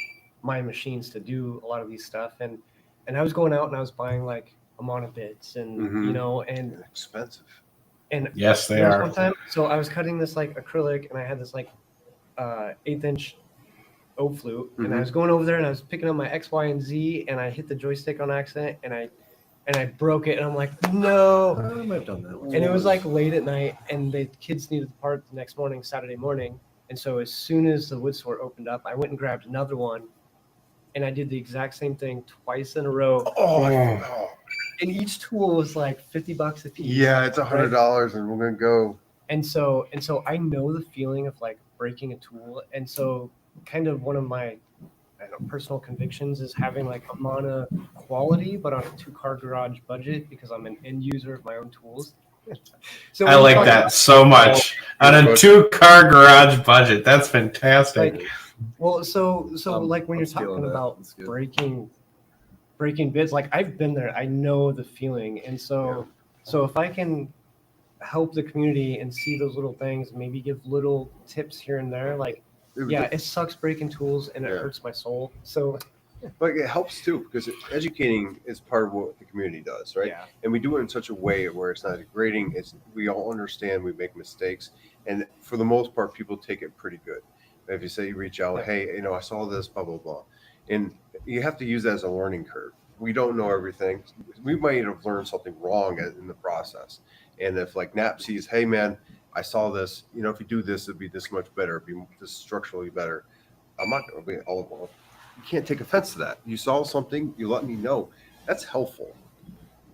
my machines to do a lot of these stuff, and I was going out and I was buying like Amana bits and Mhm. you know and Expensive. Yes, they there was are. one time, so I was cutting this like acrylic, and I had this like 1/8 inch O flute, and I Mhm. was going over there and I was picking up my X, Y, and Z, and I hit the joystick on accident, and I broke it, and I'm like, no. I might have done that one. And it was like late at night, and the kids needed the part the next morning, Saturday morning. And so as soon as the wood store opened up, I went and grabbed another one, and I did the exact same thing twice in a row. Oh, Oh. And each tool was like $50 a piece. yeah, it's $100, and we're gonna go. And so I know the feeling of like breaking a tool. And so kind of one of my I don't know, personal convictions is having like Amana quality, but on a 2-car garage budget because I'm an end user of my own tools. So I when like you talk that so much. On a Budget. 2-car garage budget. That's fantastic. Like, well, so like when I'm you're stealing talking that. about That's good. breaking bits, like I've been there, I know the feeling, and so if I can help the community and see those little things, maybe give little tips here and there, like yeah, it sucks breaking tools and it Yeah. hurts my soul. So But it helps too because educating is part of what the community does, right? yeah, And we do it in such a way where it's not degrading. It's we all understand we make mistakes, and for the most part, people take it pretty good. If you say you reach out, Yeah. hey, I saw this, blah blah blah, and you have to use that as a learning curve. We don't know everything. We might have learned something wrong in the process. And if like Nap sees, hey man, I saw this. If you do this, it'd be this much better. It'd be this structurally better. I'm not going to be all. You can't take offense to that. You saw something, you let me know. That's helpful.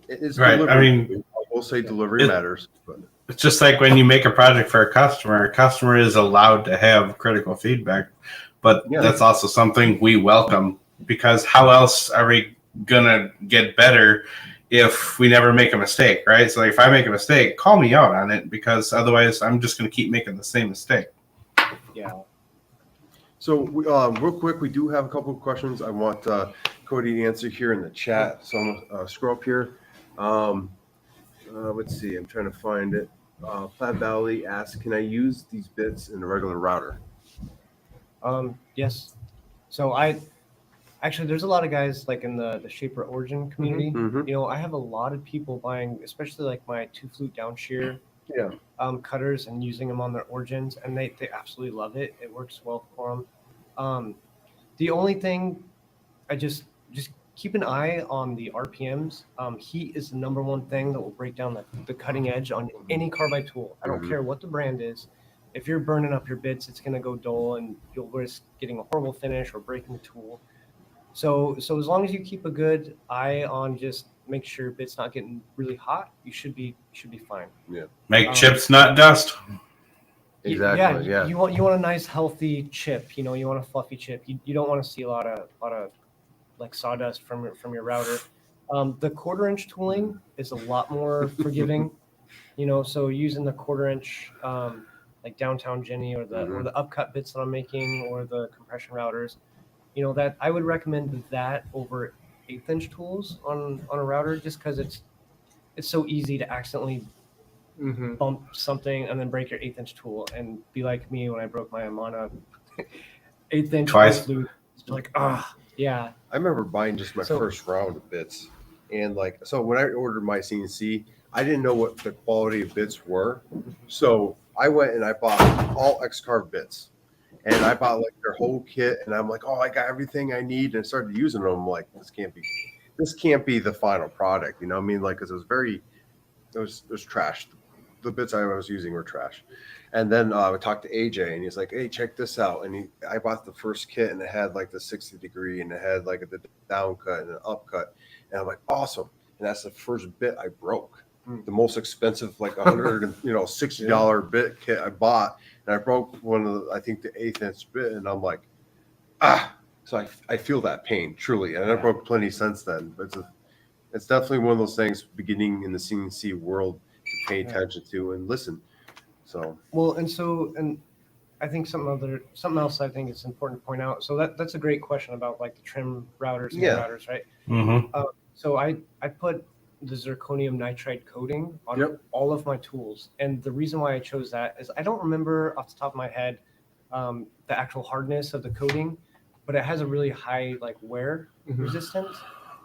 It is Right, I delivery. mean, I will say delivery it- matters. But It's just like when you make a project for a customer is allowed to have critical feedback, but Yeah. that's also something we welcome because how else are we gonna get better if we never make a mistake, right? So if I make a mistake, call me out on it because otherwise I'm just gonna keep making the same mistake. yeah. so real quick, we do have a couple of questions I want Cody to answer here in the chat. So I'm gonna scroll up here. Let's see. I'm trying to find it. Platte Valley asks, "Can I use these bits in a regular router?" Yes. So there's a lot of guys like in the Shaper Origin community. Mhm. I have a lot of people buying, especially like my 2-flute down shear Yeah. cutters and using them on their Origins, and they absolutely love it. It works well for them. The only thing I just keep an eye on the RPMs. Heat is the number one thing that will break down the cutting edge on any carbide tool. I don't Mhm. care what the brand is. If you're burning up your bits, it's going to go dull and you'll risk getting a horrible finish or breaking the tool. So as long as you keep a good eye on just make sure your bit's not getting really hot, you should be fine. Make chips, not dust. Exactly. Yeah. You want a nice healthy chip. You want a fluffy chip. You don't want to see a lot of like sawdust from your router. The 1/4-inch tooling is a lot more forgiving. So using the 1/4-inch like Downtown Jenny or the upcut bits that I'm making or the compression routers, that I would recommend that over 1/8-inch tools on a router just because it's so easy to accidentally bump something and then break your 1/8-inch tool and be like me when I broke my Amana 1/8-inch Twice. flute. It's like, yeah. I remember buying just my So- first round of bits, and so when I ordered my CNC, I didn't know what the quality of bits were, so I went and I bought all X-Carve bits, and I bought like their whole kit, and I'm like, oh, I got everything I need, and I started using them. I'm like, this can't be the final product, I mean, like, because it was trash. The bits I was using were trash. And then I talked to AJ, and he's like, "Hey, check this out." And I bought the first kit, and it had like the 60 degree, and it had like the down cut and an up cut. And I'm like, "Awesome!" And that's the first bit I broke. The most expensive, like $160 bit kit I bought, and I broke one of I think the 1/8-inch bit, and I'm like, So I feel that pain truly, and I broke plenty since then. But it's definitely one of those things beginning in the CNC world to pay attention to and listen. So Well, and I think something else I think it's important to point out. So that's a great question about like the trim routers and routers, right? Mm-hmm. So I put the zirconium nitride coating on all of my tools, and the reason why I chose that is I don't remember off the top of my head the actual hardness of the coating, but it has a really high like wear Mhm. resistance.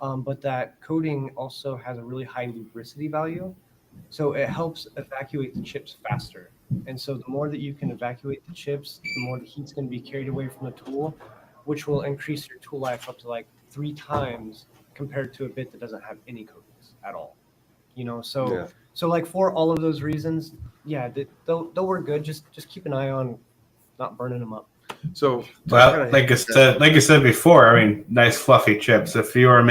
But that coating also has a really high lubricity value, so it helps evacuate the chips faster. And so the more that you can evacuate the chips, the more the heat's going to be carried away from the tool, which will increase your tool life up to like 3 times compared to a bit that doesn't have any coatings at all. So Yeah. so like for all of those reasons, yeah, they'll work good. Just keep an eye on not burning them up. So to Well, kinda like I hit said, like I said before, I mean, nice fluffy chips. If you were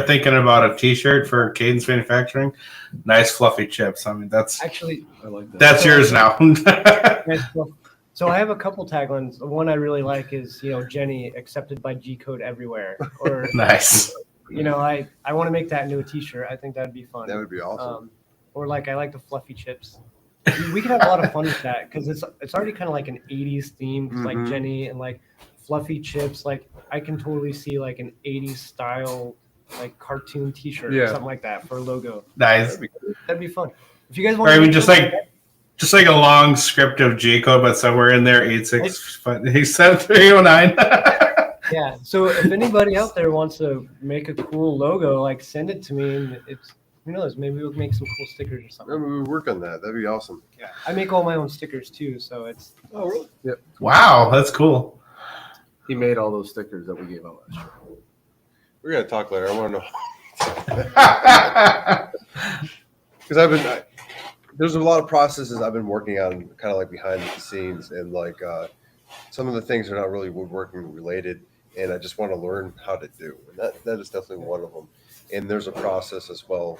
thinking about a T-shirt for Cadence Manufacturing, nice fluffy chips. I mean, Actually, I like that. that's yours now. nice stuff. So I have a couple taglines. The one I really like is, Jenny accepted by G Code everywhere. Or Nice. I want to make that into a T-shirt. I think that'd be fun. that would be awesome. Or like I like the fluffy chips. We could have a lot of fun with that because it's already kind of like an 80s theme, like Mhm. Jenny and like fluffy chips. Like I can totally see like an 80s style like cartoon T-shirt or Yeah. something like that for a logo. Nice. That'd be fun. If you guys Or want, even just like a long script of G code, but somewhere in there 86309. yeah. So if anybody out there wants to make a cool logo, like send it to me, and who knows, maybe we'll make some cool stickers or I something. mean, we would work on that. That'd be awesome. Yeah, I make all my own stickers too, so it's Oh, really? Wow, that's cool. He made all those stickers that we gave out last year. We're gonna talk later. I want to know because there's a lot of processes I've been working on, kind of like behind the scenes, and like some of the things are not really woodworking related, and I just want to learn how to do, and that is definitely one of them. And there's a process as well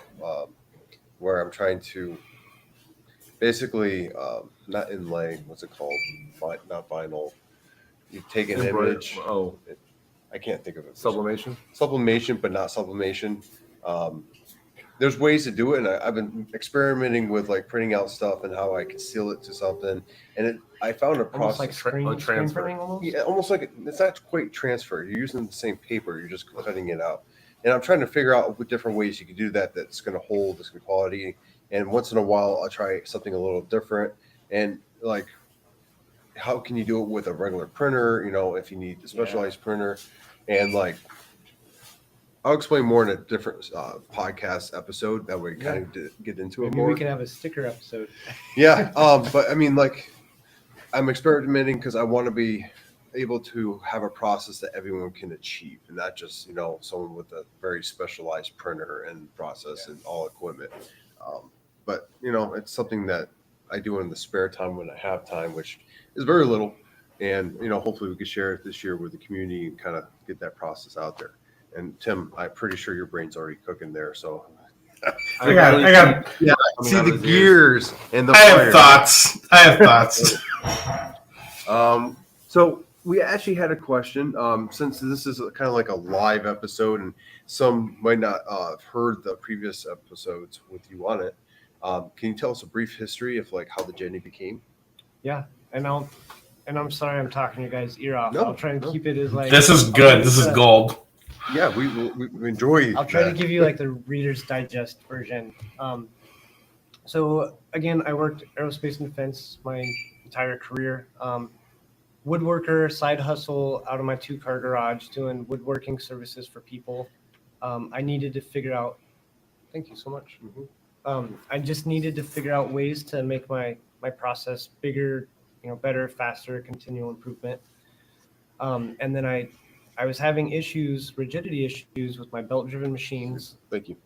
where I'm trying to basically not inlay. What's it called? Not vinyl. You take an image. Oh, I can't think of it. sublimation. Sublimation, but not sublimation. There's ways to do it, and I've been experimenting with like printing out stuff and how I can seal it to something. And I found a almost process. like screen transfer. printing almost. Yeah, almost like it's not quite transfer. You're using the same paper. You're just cutting it out. And I'm trying to figure out what different ways you can do that. That's going to hold this good quality. And once in a while, I'll try something a little different. And like, how can you do it with a regular printer? If you need a specialized printer, and like, I'll explain more in a different podcast episode. That way, we kind of get into it Maybe more. we can have a sticker episode. Yeah, but I mean, like, I'm experimenting because I want to be able to have a process that everyone can achieve, and not just someone with a very specialized printer and process and all equipment. But it's something that I do in the spare time when I have time, which is very little. And hopefully we can share it this year with the community and kind of get that process out there. And Tim, I'm pretty sure your brain's already cooking there. So I got see the gears and the I have fire. thoughts. So we actually had a question. Since this is kind of like a live episode, and some might not have heard the previous episodes with you on it. Can you tell us a brief history of like how the Jenny became? Yeah, and I'm sorry I'm talking your guys' ear off. No, I'll try and no. keep it as like This is good. This is gold. Yeah, we enjoy. I'll try to that. give you like the Reader's Digest version. So again, I worked aerospace and defense my entire career. Woodworker, side hustle out of my 2-car garage, doing woodworking services for people. I needed to figure out. Thank you so much. I just needed to figure out ways to make my process bigger, better, faster, continual improvement. And then I was having rigidity issues with my belt-driven machines. Thank you.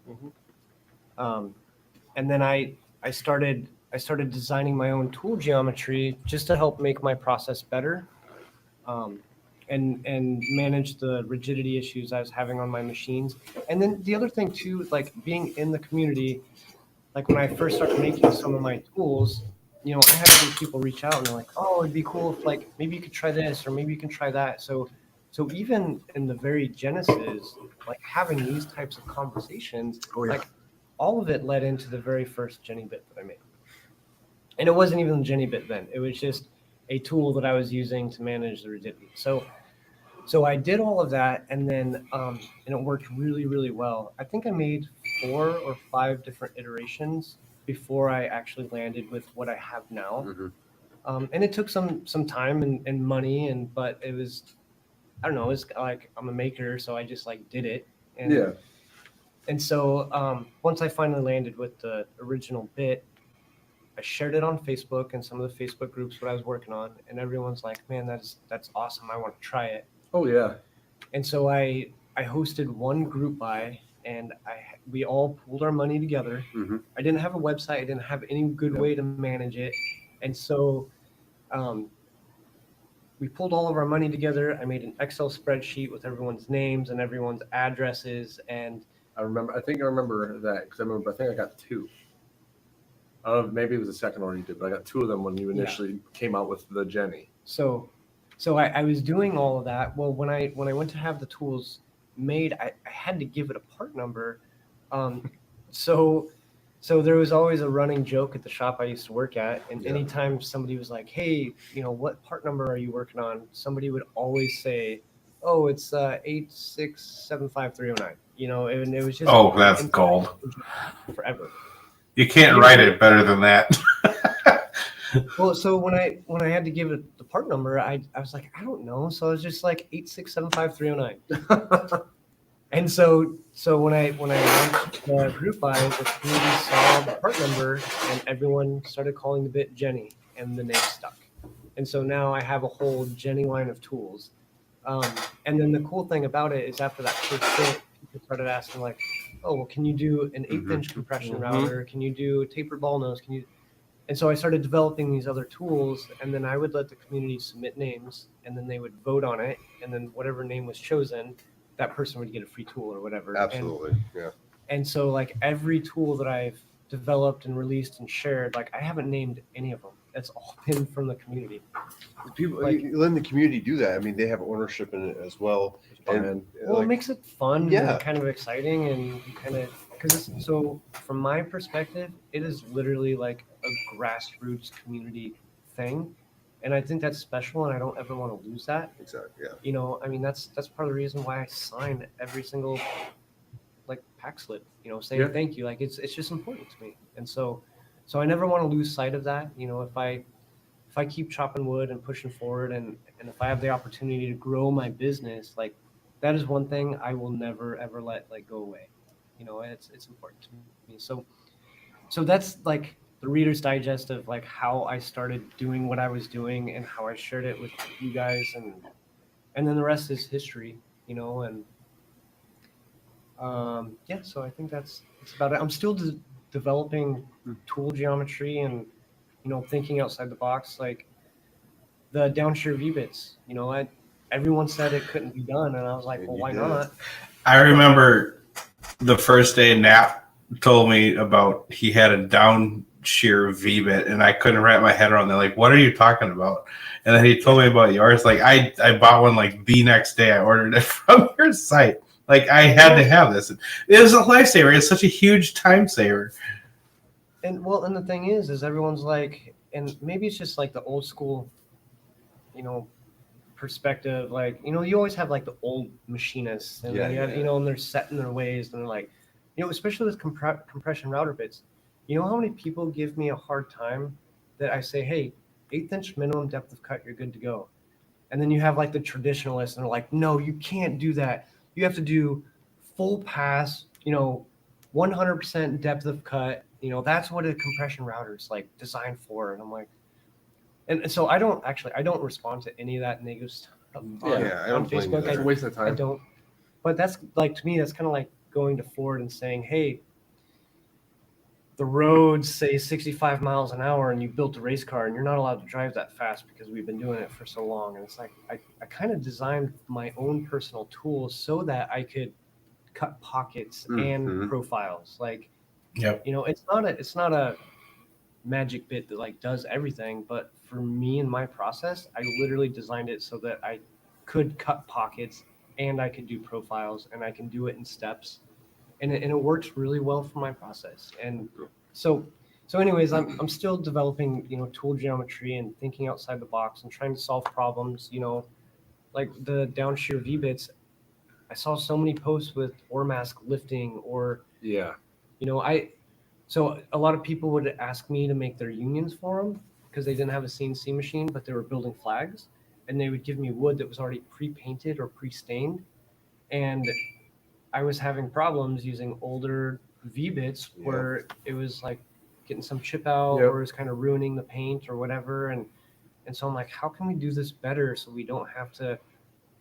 And then I started designing my own tool geometry just to help make my process better, and manage the rigidity issues I was having on my machines. And then the other thing too, like being in the community, like when I first started making some of my tools, I had some people reach out and they're like, "Oh, it'd be cool if like maybe you could try this or maybe you can try that." So even in the very genesis, like having these types of conversations, like all of it led into the very first Jenny bit that I made. And it wasn't even Jenny bit then. It was just a tool that I was using to manage the rigidity. So I did all of that, and then and it worked really, really well. I think I made 4 or 5 different iterations before I actually landed with what I have now. And it took some time and money, but it was I don't know, it's like I'm a maker, so I just like did it. And Yeah. and so once I finally landed with the original bit, I shared it on Facebook and some of the Facebook groups what I was working on, and everyone's like, "Man, that's awesome! I want to try it." Oh yeah. And so I hosted one group buy, and we all pooled our money together. Mm-hmm. I didn't have a website. I didn't have any good Yep. way to manage it, and so um, we pulled all of our money together. I made an Excel spreadsheet with everyone's names and everyone's addresses, and I remember. I think I remember that because I think I got 2. I don't know. Maybe it was the second order you did, but I got 2 of them when you initially came out with the Jenny. so I was doing all of that. Well, when I went to have the tools made, I had to give it a part number. So there was always a running joke at the shop I used to work at, and Yeah. anytime somebody was like, "Hey, what part number are you working on?" Somebody would always say, "Oh, it's 8675309." And it was just Oh, that's gold. forever. You can't write it better than that. Well, so when I had to give it the part number, I was like, I don't know. So I was just like 8675309. And so when I launched the group buy, the community saw the part number, and everyone started calling the bit Jenny, and the name stuck. And so now I have a whole Jenny line of tools. And then the cool thing about it is after that first bit, people started asking like, "Oh, well, can you do an 1/8" compression Mhm. router? Can you do a tapered ball nose? Can you?" And so I started developing these other tools, and then I would let the community submit names, and then they would vote on it, and then whatever name was chosen, that person would get a free tool or whatever. Absolutely. Yeah. And so like every tool that I've developed and released and shared, like I haven't named any of them. It's all been from the community. People, Like- you letting the community do that. I mean, they have ownership in it as well. And Well, it like, makes it fun Yeah. and kind of exciting, and kind of because so from my perspective, it is literally like a grassroots community thing, and I think that's special, and I don't ever want to lose that. exactly. Yeah. I mean, that's part of the reason why I sign every single like pack slip. Saying Yeah. thank you. Like it's just important to me, and so I never want to lose sight of that. If I keep chopping wood and pushing forward, and if I have the opportunity to grow my business, like that is one thing I will never ever let like go away. It's important to me. So that's like the Reader's Digest of like how I started doing what I was doing and how I shared it with you guys, and then the rest is history. And yeah, so I think that's about it. I'm still developing tool geometry and thinking outside the box, like the downshear V-bits. Everyone said it couldn't be done, and I was like, And well, you why did it. not? I remember the first day Nap told me about he had a downshear V-bit, and I couldn't wrap my head around that. Like, what are you talking about? And then he told me about yours. Like, I bought one like the next day. I ordered it from your site. Like, I had to have this. It was a lifesaver. It's such a huge time saver. And the thing is everyone's like, and maybe it's just like the old school, perspective. Like, you always have like the old machinists, and then you have, and they're set in their ways, and they're like, especially with compression router bits. How many people give me a hard time that I say, hey, 1/8" minimum depth of cut, you're good to go. And then you have like the traditionalists, and they're like, no, you can't do that. You have to do full pass, 100% depth of cut. That's what a compression router is like designed for. And I'm like, and so I don't respond to any of that negative stuff on, Yeah, I on don't blame you Facebook. there. It's a waste of I time. don't. But that's like, to me, that's kind of like going to Ford and saying, hey, the roads say 65 miles an hour, and you built a race car, and you're not allowed to drive that fast because we've been doing it for so long. And it's like I kind of designed my own personal tools so that I could cut pockets and Mhm. profiles. Like, Yep. it's not a magic bit that like does everything, but for me and my process, I literally designed it so that I could cut pockets, and I could do profiles, and I can do it in steps, and it works really well for my process. And so anyways, I'm still developing tool geometry and thinking outside the box and trying to solve problems. Like the downshear V-bits, I saw so many posts with Ormask lifting, or Yeah. so a lot of people would ask me to make their unions for them because they didn't have a CNC machine, but they were building flags. and they would give me wood that was already pre-painted or pre-stained, and I was having problems using older V-bits Yeah. where it was like getting some chip out Yep. or it was kind of ruining the paint or whatever. And so I'm like, how can we do this better so we don't have to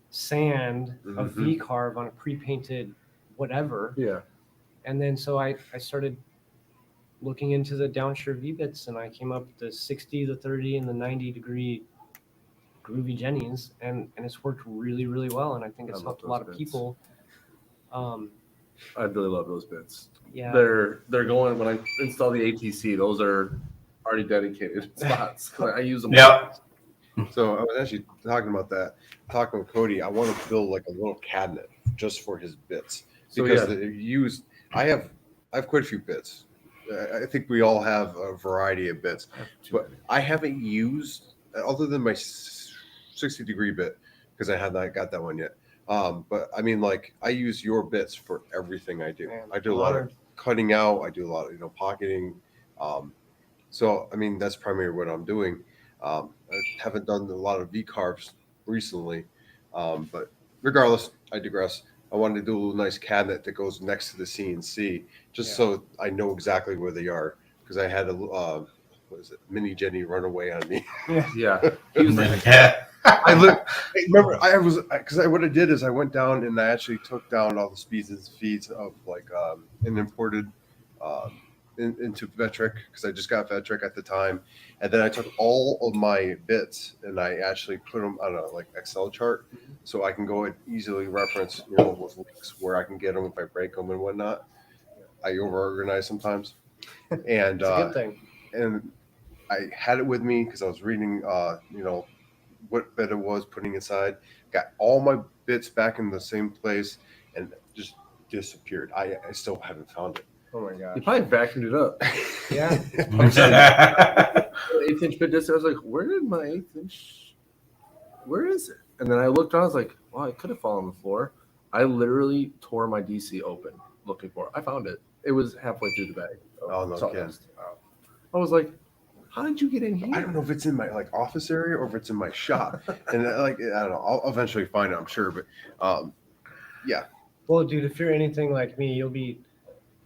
sand a Mhm. V carve on a pre-painted whatever? Yeah. And then so I started looking into the downshift V-bits, and I came up with the 60, the 30, and the 90-degree groovy Jennies, and it's worked really, really well. And I think it's I love helped a lot those of bits. people. I really love those bits. Yeah. They're going when I install the ATC. Those are already dedicated spots. I use them. Yep. So I was actually talking about that. Talking with Cody, I want to build like a little cabinet just for his bits So, because yeah. they used. I have quite a few bits. I think we all have a variety of bits, but I haven't used other than my 60-degree bit because I have not got that one yet. But I mean, like I use your bits for everything I do. Man, I do a lot of honored. cutting out. I do a lot of pocketing. So I mean, that's primarily what I'm doing. I haven't done a lot of V carves recently, but regardless, I digress. I wanted to do a little nice cabinet that goes next to the CNC, just Yeah. so I know exactly where they are. Because I had a what is it, mini Jenny run away on me. Yeah. He was like, I look. Remember, I was because what I did is I went down and I actually took down all the speeds and feeds of like an imported into Vetric because I just got Vetric at the time, and then I took all of my bits and I actually put them on a like Excel chart so I can go and easily reference with links where I can get them if I break them and whatnot. I overorganize sometimes, and It's a good thing. and I had it with me because I was reading, what bit it was putting inside. Got all my bits back in the same place and just disappeared. I still haven't found it. Oh my he gosh. probably vacuumed it up. Yeah. Eighth inch bit disc. I was like, where did my eighth inch? Where is it? And then I looked around. I was like, well, it could have fallen on the floor. I literally tore my DC open looking for it. I found it. It was halfway through the bag. Oh, no Sawdust. I was like, how did you get in here? I don't know if it's in my like office area or if it's in my shop. And I don't know. I'll eventually find it, I'm sure. But yeah. Well, dude, if you're anything like me, you'll be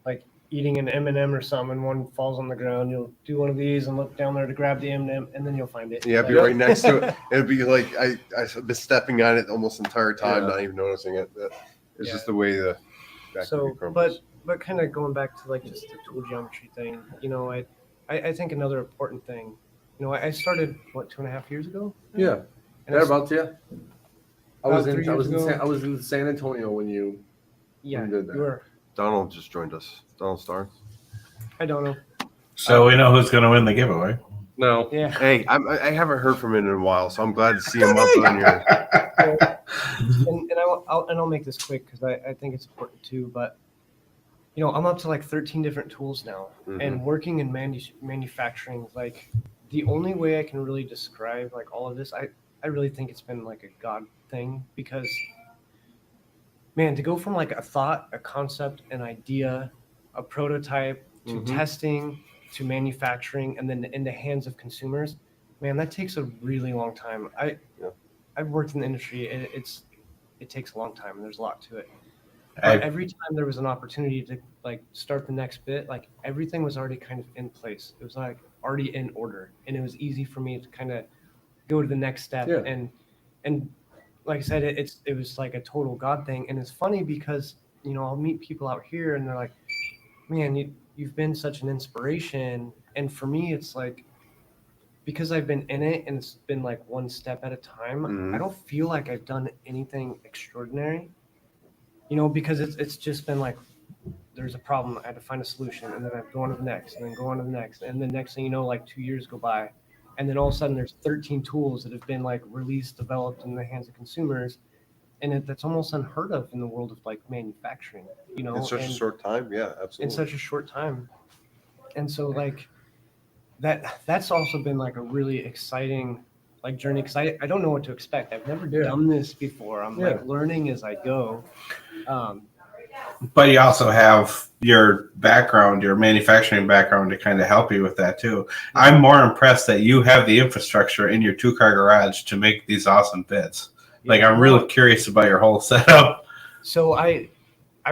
like eating an M&M or something, and one falls on the ground. You'll do one of these and look down there to grab the M&M, and then you'll find it. Yeah, be Like- right next to it. It'd be like I've been stepping on it almost the entire time, Yeah. not even noticing it. It's Yeah. just the way the back So, crumbles. but kind of going back to like just the tool geometry thing, I think another important thing, I started 2.5 years ago. Yeah. And I s- Thereabouts, yeah. I About was 3 in years ago. I was in San Antonio when you yeah, did that. you were. Donald just joined us. Donald Starr. I don't know. So we know who's going to win the giveaway. No. Yeah. Hey, I haven't heard from him in a while, so I'm glad to see him up on here. And I'll make this quick because I think it's important too. But I'm up to like 13 different tools now, and working in manufacturing, like the only way I can really describe like all of this, I really think it's been like a God thing because, man, to go from like a thought, a concept, an idea, a prototype to Mhm. testing to manufacturing and then in the hands of consumers, man, that takes a really long time. I've worked in the industry, and it takes a long time, and there's a lot to it. But every time there was an opportunity to like start the next bit, like everything was already kind of in place. It was like already in order, and it was easy for me to kind of go to the next step. Yeah. And like I said, it was like a total God thing. And it's funny because I'll meet people out here, and they're like, "Man, you've been such an inspiration." And for me, it's like, because I've been in it and it's been like one step at a time, Mhm. I don't feel like I've done anything extraordinary, because it's just been like, there's a problem, I had to find a solution, and then I go on to the next, and then go on to the next. And the next thing you know, like 2 years go by, and then all of a sudden there's 13 tools that have been like released, developed in the hands of consumers. And that's almost unheard of in the world of like manufacturing, In such a and- short time, yeah, absolutely. in such a short time. And so like that's also been like a really exciting like journey because I don't know what to expect. I've never Yeah. done this before. I'm Yeah. like learning as I go. But you also have your background, your manufacturing background to kind of help you with that too. I'm more impressed that you have the infrastructure in your 2-car garage to make these awesome bits. Like, I'm really curious about your whole setup. So I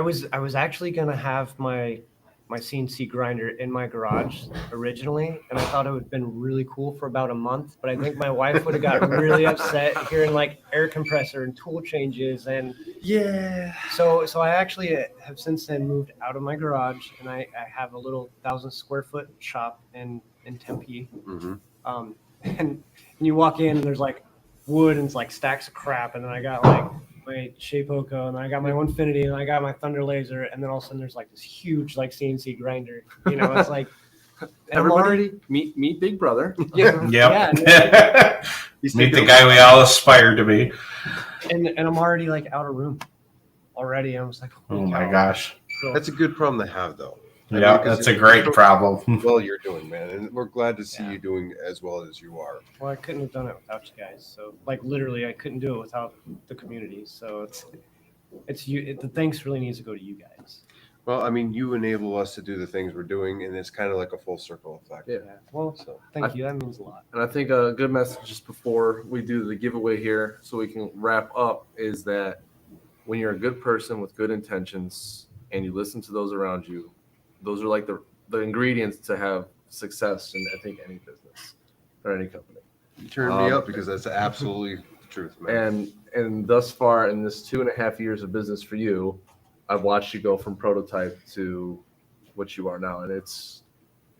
was actually gonna have my CNC grinder in my garage originally, and I thought it would have been really cool for about a month. But I think my wife would have got really upset hearing like air compressor and tool changes, and Yeah. so I actually have since then moved out of my garage, and I have a little 1,000-square-foot shop in Tempe. Mm-hmm. And you walk in and there's like wood and it's like stacks of crap, and then I got like my Shapeoko, and then I got my Onefinity, and I got my Thunder Laser, and then all of a sudden there's like this huge like CNC grinder. You know, it's like and I'm Everybody, already meet Big Brother. yeah Yep. He's Meet the taking guy we all aspire to be. and I'm already like out of room already. I was like, Oh holy my cow. gosh. So, That's a good problem to have, though. I mean, Yeah, 'cause that's a great problem. well, you're doing, man, and we're glad to see Yeah. you doing as well as you are. well, I couldn't have done it without you guys. So like literally, I couldn't do it without the community. So it's you. The thanks really needs to go to you guys. Well, I mean, you enable us to do the things we're doing, and it's kind of like a full circle effect. Yeah. Yeah. Well, So, thank you. That means a lot. And I think a good message just before we do the giveaway here, so we can wrap up, is that when you're a good person with good intentions and you listen to those around you, those are like the ingredients to have success in, I think, any business or any company. you turned me up because that's absolutely the truth, man. And thus far in this 2.5 years of business for you, I've watched you go from prototype to what you are now, and it's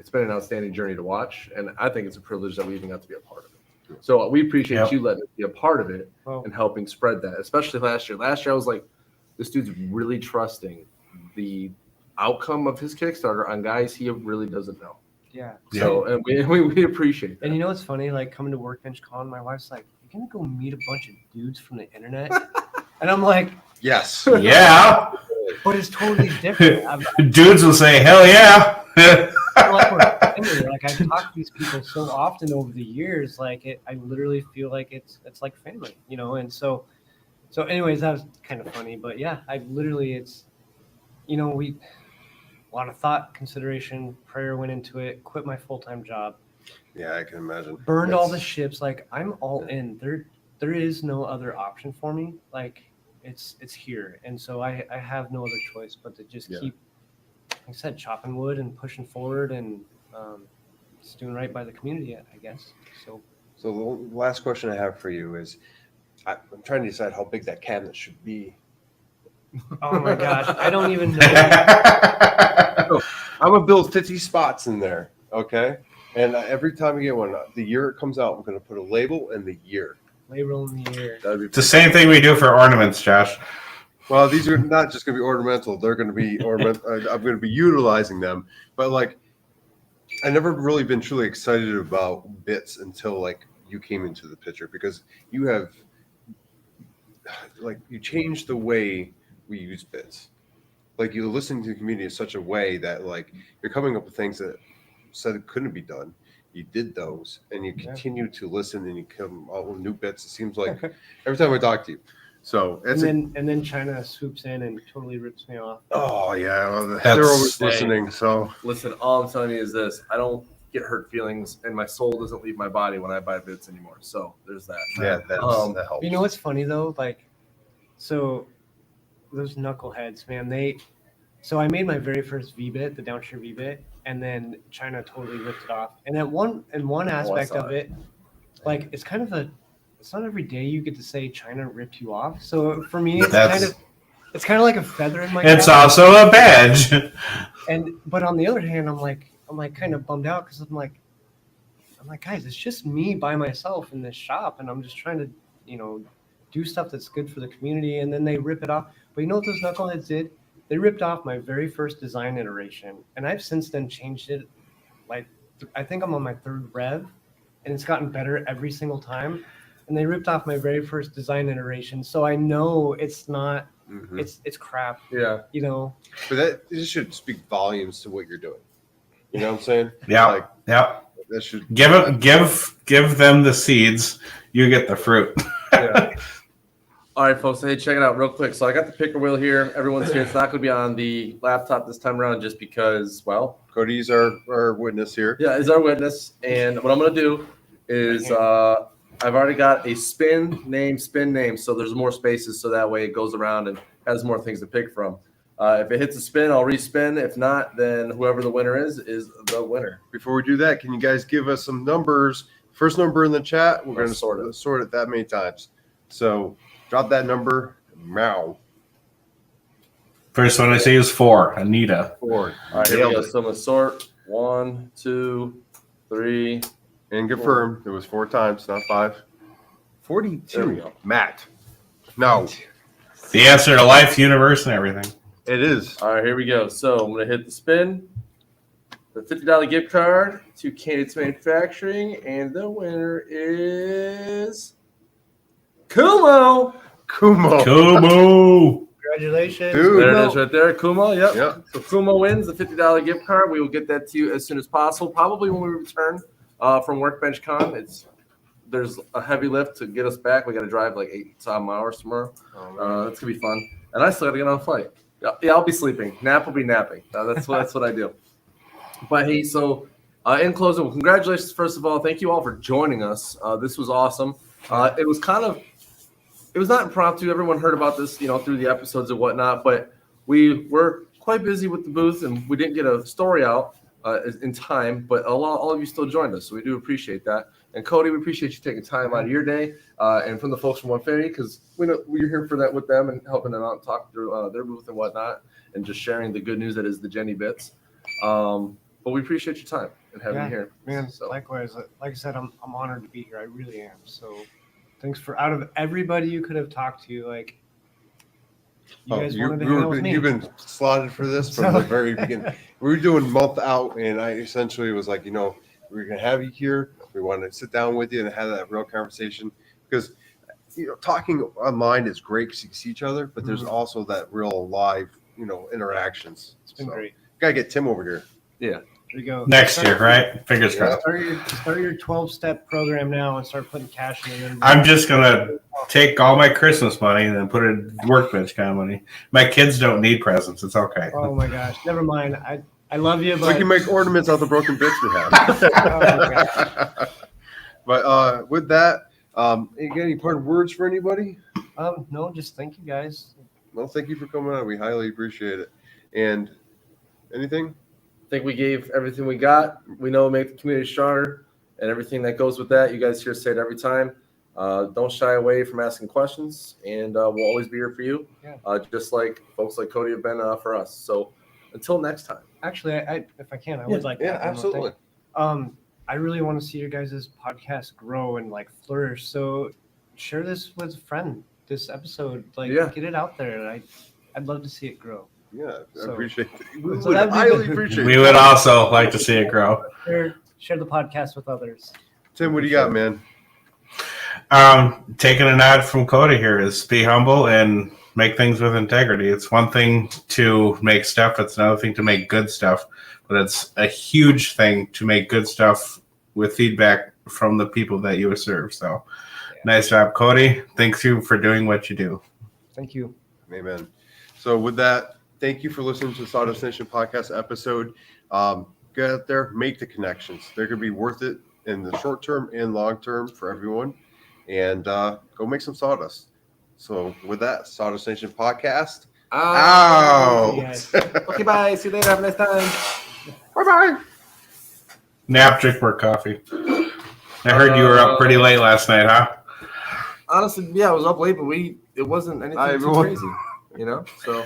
been an outstanding journey to watch. And I think it's a privilege that we even got to be a part of it. So we appreciate Yep. you letting us be a part of it Well, and helping spread that, especially last year. Last year, I was like, this dude's really trusting the outcome of his Kickstarter on guys he really doesn't know. yeah. So, and we appreciate that. And you know what's funny? Like coming to Workbench Con, my wife's like, "You're gonna go meet a bunch of dudes from the internet," and I'm like, Yes. Yeah. "But it's totally different." Dudes will say, hell yeah. Like, we're family. Like I've talked to these people so often over the years, like I literally feel like it's like family, you know. And so anyways, that was kind of funny, but yeah, I literally it's, you know, a lot of thought, consideration, prayer went into it. Quit my full-time job. Yeah, I can imagine. Burned all the That's- ships. Like I'm all in. There is no other option for me. Like it's here, and so I have no other choice but to just Yeah. keep, like I said, chopping wood and pushing forward, and just doing right by the community, I guess. So So the last question I have for you is, I'm trying to decide how big that cabinet should be. oh my gosh, I don't even know. I'm gonna build 50 spots in there, okay? And every time I get one, the year it comes out, I'm gonna put a label and the year. Label in the air. That'd be It's the same thing we do for ornaments, Josh. Well, these are not just going to be ornamental. They're going to be ornament. I'm going to be utilizing them. But like, I never really been truly excited about bits until like you came into the picture, because you have like you changed the way we use bits. Like you listen to the community in such a way that like you're coming up with things that said it couldn't be done. You did those, and you continue to listen, and you come out with new bits. It seems like every time I talk to you. So it's And then China swoops in and totally rips me off. oh yeah, well, they're That's- always listening. So Listen, all I'm telling you is this: I don't get hurt feelings, and my soul doesn't leave my body when I buy bits anymore. So there's that. yeah, that helps. You know what's funny though? Like, so those knuckleheads, man. So I made my very first V-bit, the downshift V-bit, and then China totally ripped it off. And in one aspect saw of it, like it's kind of it's not every day you get to say China ripped you off. So for me, it's kind of like a feather in my It's cap. also a badge. But on the other hand, I'm like kind of bummed out because I'm like, guys, it's just me by myself in this shop, and I'm just trying to, you know, do stuff that's good for the community, and then they rip it off. But you know what those knuckleheads did? They ripped off my very first design iteration, and I've since then changed it. Like, I think I'm on my third rev, and it's gotten better every single time. And they ripped off my very first design iteration, so I know it's not. Mhm. It's crap, Yeah. you know. But that this should speak volumes to what you're doing. You know what I'm saying? Yeah. Like Yeah. that should. Give them the seeds. You get the fruit. Yeah. All right, folks. Hey, check it out real quick. So I got the picker wheel here. Everyone's here. It's not going to be on the laptop this time around just because, well, Cody's our witness here. yeah, is our witness. And what I'm going to do is I've already got a spin name. So there's more spaces so that way it goes around and has more things to pick from. If it hits a spin, I'll respin. If not, then whoever the winner is the winner. Before we do that, can you guys give us some numbers? First number in the chat, we're going to sort it that many times. So drop that number. Meow. First one I see is 4. Anita. 4. All right, here we Nailed go. it. So I'm going to sort 1, 2, 3. And confirm. It was 4 times, not 5. 42. There we go. Matt. No, The answer to life, universe, and everything. it is. All right, here we go. So I'm going to hit the spin. The $50 gift card to Candidates Manufacturing. And the winner is Kumo. Kumo. Kumu. Congratulations. Dude. There it is right there. Kumo, yep. Yep. So Kumo wins the $50 gift card. We will get that to you as soon as possible, probably when we return from Workbench Con. There's a heavy lift to get us back. We got to drive like 8-some hours tomorrow. It's gonna be fun, and I still got to get on a flight. Yeah, I'll be sleeping. Nap will be napping. That's what I do. But hey, so in closing, well, congratulations first of all. Thank you all for joining us. This was awesome. It was not impromptu. Everyone heard about this, through the episodes and whatnot. But we were quite busy with the booth, and we didn't get a story out in time. But all of you still joined us, so we do appreciate that. And Cody, we appreciate you taking time out of your day, and from the folks from 150, because we know we're here for that with them and helping them out and talk through their booth and whatnot, and just sharing the good news that is the Jenny Bits. But we appreciate your time and having you here. Man, So. likewise. Like I said, I'm honored to be here. I really am. So thanks for out of everybody you could have talked to, like you guys wanted to hang out with me. You've been slotted for this from the very beginning. We were doing month out, and I essentially was like, we're going to have you here. We want to sit down with you and have that real conversation because, talking online is great because you can see each other, but there's also that real live, interactions. It's been great. Gotta get Tim over here. There you go. Next year, right? Fingers Yeah. crossed. Start your 12-step program now and start putting cash in it. I'm just gonna take all my Christmas money and then put it in Workbench kind of money. My kids don't need presents. It's okay. Oh my gosh, never mind. I love you, We but can make ornaments out of the broken bits we have. Oh my But with that, you got any parting words for anybody? no, just thank you guys. Well, thank you for coming on. We highly appreciate it. And anything? I think we gave everything we got. We know make the community stronger and everything that goes with that. You guys hear say it every time. Don't shy away from asking questions, and we'll always be here for you. Yeah. Just like folks like Cody have been for us. So until next time. Actually, I if I can, I would like to Yeah, add one more absolutely. thing. I really want to see your guys' podcast grow and flourish. So share this with a friend. This episode, get it out there. I'd love to see it grow. Yeah, I So- appreciate it. We So would that'd be highly good. appreciate We it. would also like to see it grow. Share the podcast with others. Tim, what do you got, man? Taking a nod from Cody here is be humble and make things with integrity. It's one thing to make stuff. It's another thing to make good stuff, but it's a huge thing to make good stuff with feedback from the people that you serve. So nice job, Cody. Thanks you for doing what you do. Thank you. Amen. So with that, thank you for listening to the Sawdust Nation podcast episode. Get out there, make the connections. They're going to be worth it in the short term and long term for everyone. And go make some sawdust. So with that, Sawdust Nation podcast. Out. Yes. Okay, bye. See you later. Have a nice time. Bye-bye. Nap, drink more coffee. I heard you were up pretty late last night, huh? Honestly, yeah, I was up late, but it wasn't anything too crazy, So